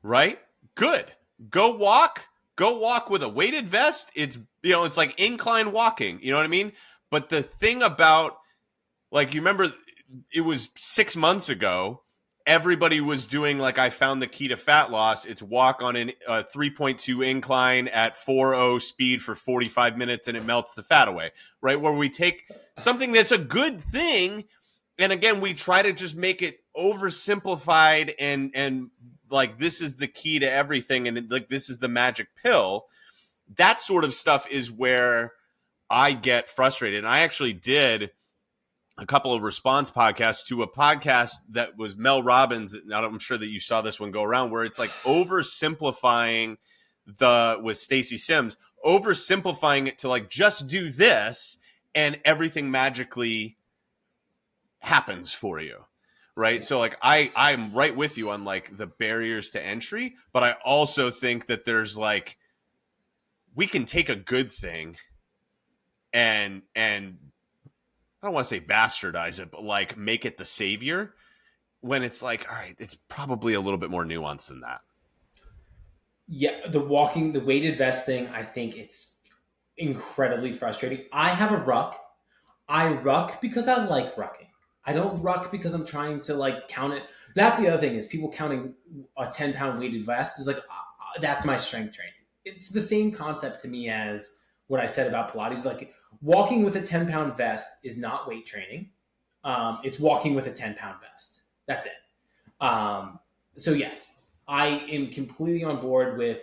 right? Good. Go walk with a weighted vest. It's it's like incline walking. You know what I mean? But the thing about like you remember, it was 6 months ago. Everybody was doing like I found the key to fat loss. It's walk on a 3.2 incline at 4.0 speed for 45 minutes and it melts the fat away, right? Where we take something that's a good thing and again, we try to just make it oversimplified and like this is the key to everything and like this is the magic pill. That sort of stuff is where I get frustrated. And I actually did a couple of response podcasts to a podcast that was Mel Robbins. I'm sure that you saw this one go around where it's like oversimplifying with Stacey Sims, oversimplifying it to like just do this and everything magically happens for you. Right. So like I'm right with you on like the barriers to entry, but I also think that there's like, we can take a good thing and I don't want to say bastardize it, but like make it the savior, when it's like, all right, it's probably a little bit more nuanced than that. Yeah, the weighted vest thing, I think it's incredibly frustrating. I have a ruck. I ruck because I like rucking. I don't ruck because I'm trying to like count it. That's the other thing is people counting a 10-pound weighted vest is like, that's my strength training. It's the same concept to me as what I said about Pilates. Like walking with a 10-pound vest is not weight training. It's walking with a 10-pound vest. That's it. So yes, I am completely on board with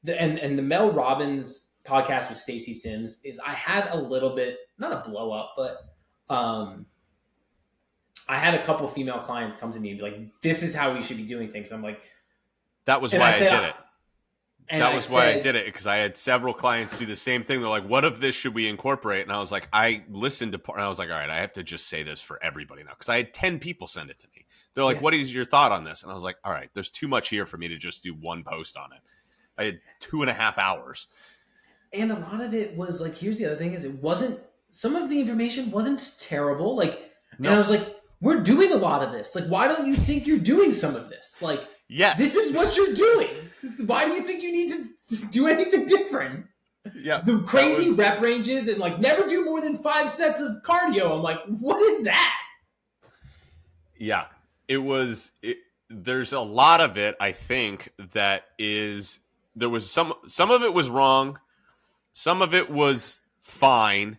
and the Mel Robbins podcast with Stacey Sims is I had a little bit, not a blow up, but I had a couple female clients come to me and be like, this is how we should be doing things. I'm like, that was why I did it. That was why I did it, because I had several clients do the same thing. They're like, what of this should we incorporate? And I was like, I listened to part, and I was like, all right, I have to just say this for everybody now, because I had 10 people send it to me. They're like, what is your thought on this? And I was like, all right, there's too much here for me to just do one post on it. I had 2.5 hours. And a lot of it was like, here's the other thing is it wasn't, some of the information wasn't terrible. Like, no. And I was like, we're doing a lot of this. Like, why don't you think you're doing some of this? Like, yes. This is what you're doing. Why do you think you need to do anything different? Yeah. The crazy rep ranges and like never do more than 5 sets of cardio. I'm like, what is that? Yeah. There's a lot of it, I think, that is, there was some of it was wrong. Some of it was fine.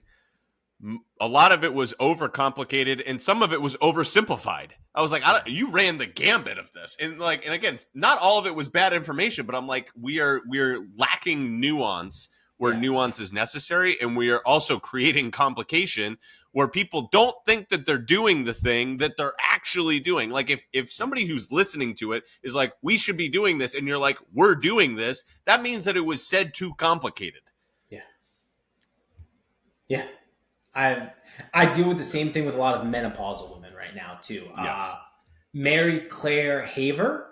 A lot of it was overcomplicated, and some of it was oversimplified. I was like, you ran the gambit of this, and again, not all of it was bad information, but I'm like, we're lacking nuance where nuance is necessary, and we are also creating complication where people don't think that they're doing the thing that they're actually doing. Like if somebody who's listening to it is like, we should be doing this, and you're like, we're doing this, that means that it was said too complicated. Yeah. I deal with the same thing with a lot of menopausal women right now too. Yes. Mary Claire Haver,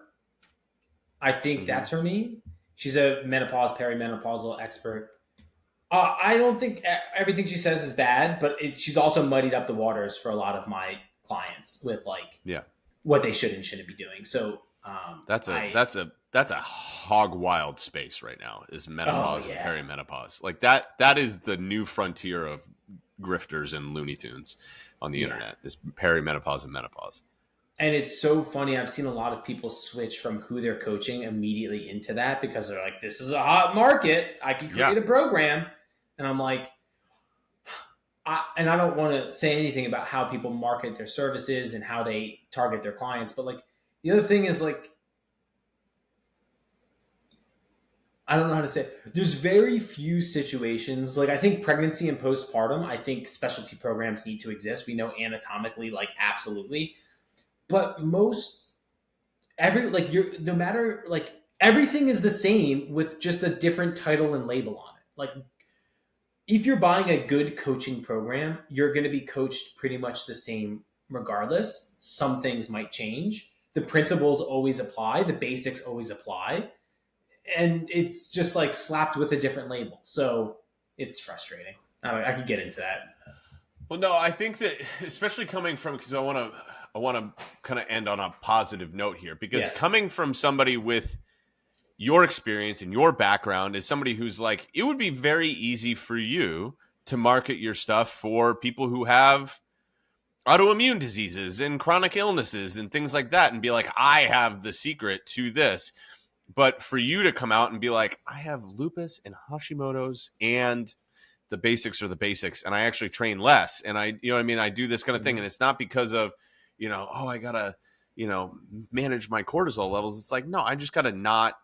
I think that's her name. She's a menopause, perimenopausal expert. I don't think everything she says is bad, but she's also muddied up the waters for a lot of my clients with what they should and shouldn't be doing. So that's a hog wild space right now, is menopause and perimenopause. Like that is the new frontier of grifters and Looney Tunes on the internet, is perimenopause and menopause. And it's so funny. I've seen a lot of people switch from who they're coaching immediately into that because they're like, this is a hot market. I can create a program. And I'm like, I don't want to say anything about how people market their services and how they target their clients. But like, the other thing is like, I don't know how to say it. There's very few situations. Like I think pregnancy and postpartum, I think specialty programs need to exist. We know anatomically, like absolutely. But no matter, like everything is the same with just a different title and label on it. Like if you're buying a good coaching program, you're going to be coached pretty much the same regardless. Some things might change. The principles always apply. The basics always apply. And it's just like slapped with a different label. So it's frustrating. I could get into that. Well, no, I think that especially coming from, because I want to kind of end on a positive note here, because coming from somebody with your experience and your background is somebody who's like, it would be very easy for you to market your stuff for people who have autoimmune diseases and chronic illnesses and things like that, and be like, I have the secret to this. But for you to come out and be like, I have lupus and Hashimoto's, and the basics are the basics, and I actually train less, and I do this kind of thing, and it's not because of, I gotta, manage my cortisol levels. It's like, no, I just gotta not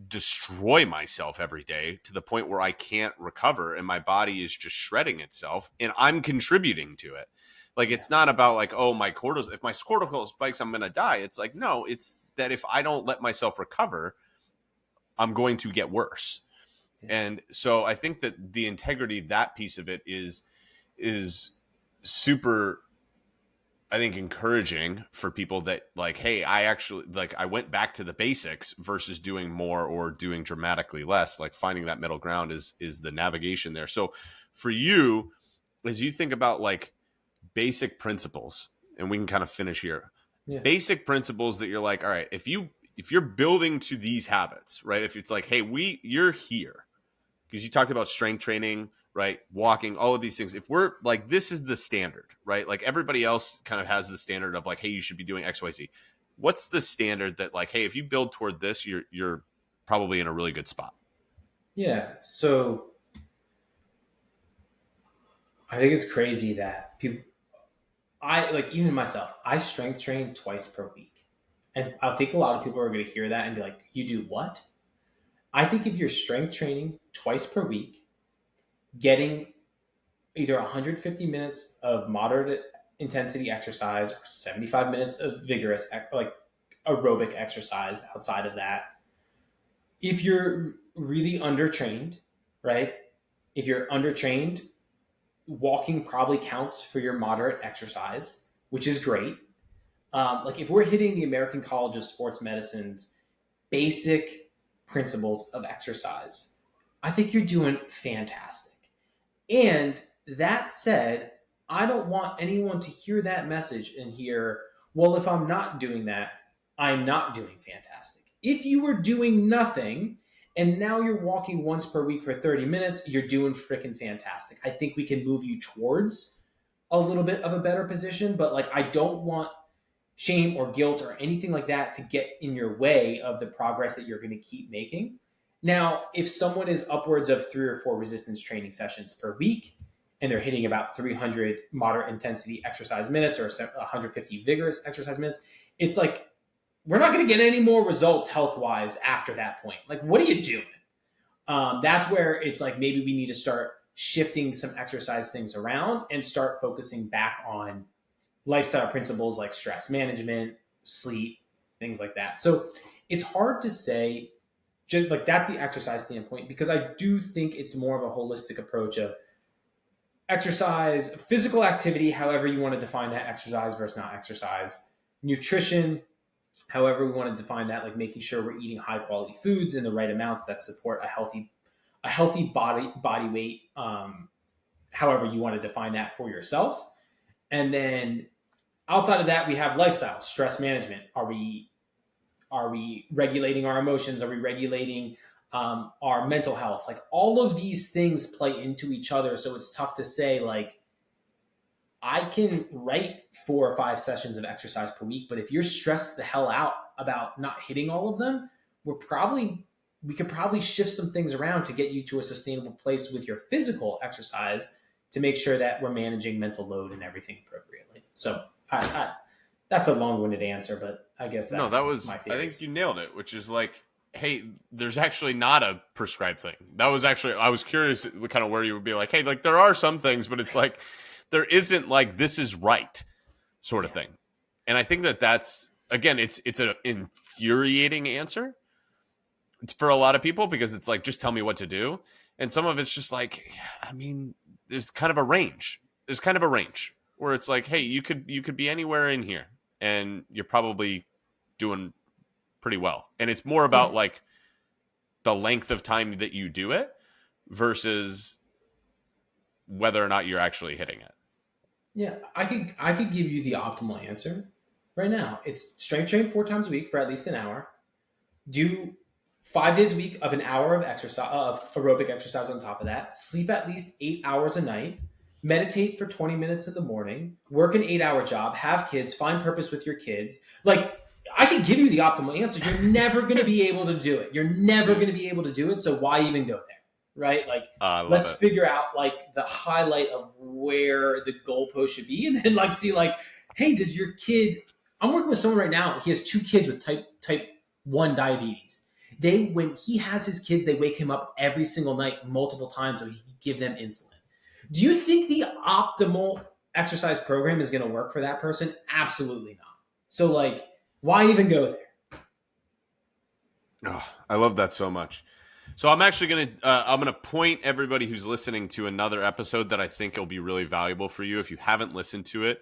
destroy myself every day to the point where I can't recover, and my body is just shredding itself, and I'm contributing to it. Like, it's not about like, oh, if my cortisol spikes, I'm gonna die. It's like, no, it's that if I don't let myself recover, I'm going to get worse. And so I think that the integrity, that piece of it is super, I think, encouraging for people that like, hey, I went back to the basics versus doing more or doing dramatically less. Like finding that middle ground is the navigation there. So for you, as you think about like basic principles, and we can kind of finish here, Yeah. basic principles that you're like, all right, if you're building to these habits, right? If it's like, hey, you're here because you talked about strength training, right? Walking, all of these things. If we're like, this is the standard, right? Like everybody else kind of has the standard of like, hey, you should be doing X, Y, Z. What's the standard that like, hey, if you build toward this, you're probably in a really good spot? Yeah. So I think it's crazy that people, I like, even myself, I strength train twice per week. And I think a lot of people are going to hear that and be like, you do what? I think if you're strength training twice per week, getting either 150 minutes of moderate intensity exercise or 75 minutes of vigorous, like aerobic exercise outside of that, if you're really undertrained, right? If you're undertrained, walking probably counts for your moderate exercise, which is great. Like if we're hitting the American College of Sports Medicine's basic principles of exercise, I think you're doing fantastic. And that said, I don't want anyone to hear that message and hear, well, if I'm not doing that, I'm not doing fantastic. If you were doing nothing and now you're walking once per week for 30 minutes, you're doing freaking fantastic. I think we can move you towards a little bit of a better position, but like I don't want shame or guilt or anything like that to get in your way of the progress that you're going to keep making. Now, if someone is upwards of 3 or 4 resistance training sessions per week and they're hitting about 300 moderate intensity exercise minutes or 150 vigorous exercise minutes, it's like we're not going to get any more results health wise after that point. Like, what are you doing? That's where it's like maybe we need to start shifting some exercise things around and start focusing back on lifestyle principles like stress management, sleep, things like that. So it's hard to say, just like that's the exercise standpoint, because I do think it's more of a holistic approach of exercise, physical activity, however you want to define that, exercise versus not exercise, nutrition, however we want to define that, like making sure we're eating high quality foods in the right amounts that support a healthy body weight, however you want to define that for yourself. And then outside of that, we have lifestyle, stress management. Are we regulating our emotions? Are we regulating our mental health? Like all of these things play into each other. So it's tough to say like, I can write 4 or 5 sessions of exercise per week, but if you're stressed the hell out about not hitting all of them, we could probably shift some things around to get you to a sustainable place with your physical exercise to make sure that we're managing mental load and everything appropriately. So that's a long-winded answer, but I guess that's my theories. I think you nailed it, which is like, hey, there's actually not a prescribed thing. That was actually, I was curious kind of where you would be like, hey, like there are some things, but it's like, there isn't like, this is right sort of thing. And I think that's, again, it's an infuriating answer. It's for a lot of people because it's like, just tell me what to do. And some of it's just like, I mean, there's kind of a range. There's kind of a range where it's like, hey, you could be anywhere in here and you're probably doing pretty well. And it's more about like the length of time that you do it versus whether or not you're actually hitting it. Yeah, I could give you the optimal answer right now. It's strength train 4 times a week for at least an hour. Do 5 days a week of an hour of exercise, of aerobic exercise on top of that. Sleep at least 8 hours a night. Meditate for 20 minutes in the morning. Work an 8-hour job. Have kids. Find purpose with your kids. Like, I could give you the optimal answer. You're never going to be able to do it. You're never going to be able to do it. So why even go there? Right? Like, let's figure out like the highlight of where the goalpost should be, and then like see like, hey, does your kid? I'm working with someone right now. He has 2 kids with type 1 diabetes. When he has his kids, they wake him up every single night, multiple times, so he can give them insulin. Do you think the optimal exercise program is going to work for that person? Absolutely not. So like, why even go there? Oh, I love that so much. So I'm actually I'm gonna point everybody who's listening to another episode that I think will be really valuable for you. If you haven't listened to it,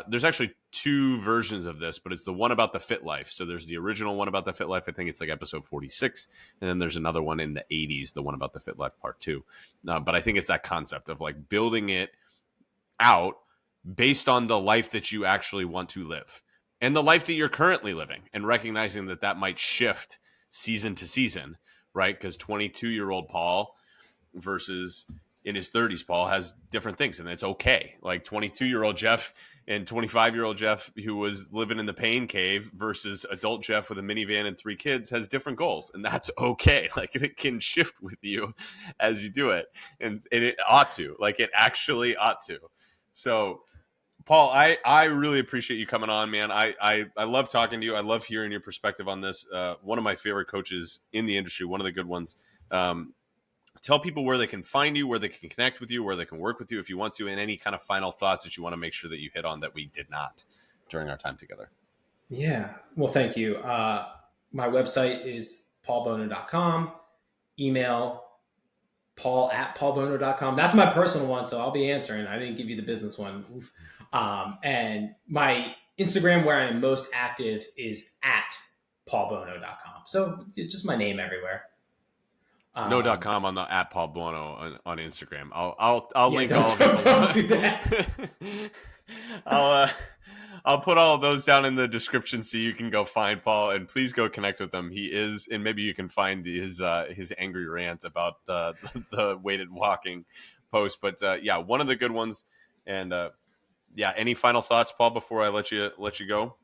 there's actually two versions of this, but it's the one about the fit life. So there's the original one about the fit life. I think it's like episode 46. And then there's another one in the 80s, the one about the fit life part 2. But I think it's that concept of like building it out based on the life that you actually want to live and the life that you're currently living, and recognizing that that might shift season to season, right? Because 22-year-old Paul versus in his 30s Paul has different things, and it's okay. Like 22-year-old Jeff and 25-year-old Jeff, who was living in the pain cave, versus adult Jeff with a minivan and 3 kids, has different goals, and that's okay. Like, it can shift with you as you do it, and it ought to. Like, it actually ought to. So, Paul, I really appreciate you coming on, man. I love talking to you. I love hearing your perspective on this. One of my favorite coaches in the industry, one of the good ones. Tell people where they can find you, where they can connect with you, where they can work with you if you want to, and any kind of final thoughts that you want to make sure that you hit on that we did not during our time together. Yeah. Well, thank you. My website is paulbuono.com. Email paul@paulbuono.com. That's my personal one, so I'll be answering. I didn't give you the business one. And my Instagram, where I'm most active, is @paulbuono.com. So just my name everywhere. No.com on the @Paul Buono on Instagram. I'll link all of them. Don't do that. I'll put all of those down in the description so you can go find Paul, and please go connect with him. He is, and maybe you can find his angry rant about the weighted walking post. But yeah, one of the good ones. And yeah, any final thoughts, Paul, before I let you go?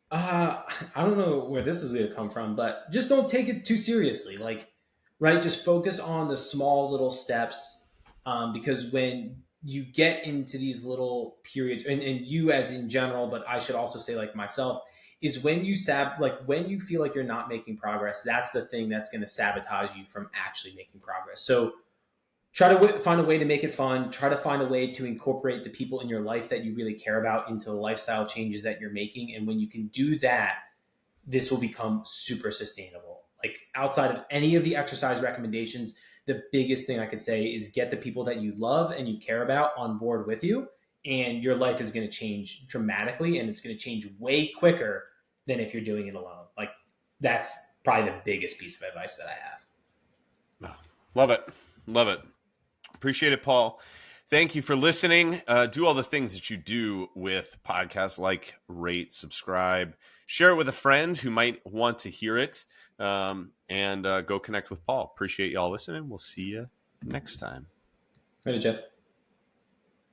I don't know where this is going to come from, but just don't take it too seriously. Like, right, just focus on the small little steps, because when you get into these little periods, and you as in general, but I should also say like myself, is when you when you feel like you're not making progress, that's the thing that's going to sabotage you from actually making progress. So try to find a way to make it fun. Try to find a way to incorporate the people in your life that you really care about into the lifestyle changes that you're making. And when you can do that, this will become super sustainable. Like, outside of any of the exercise recommendations, the biggest thing I could say is get the people that you love and you care about on board with you, and your life is going to change dramatically, and it's going to change way quicker than if you're doing it alone. Like, that's probably the biggest piece of advice that I have. Love it. Love it. Appreciate it, Paul. Thank you for listening. Do all the things that you do with podcasts, like, rate, subscribe, share it with a friend who might want to hear it, and go connect with Paul. Appreciate y'all listening. We'll see you next time. Ready, Jeff?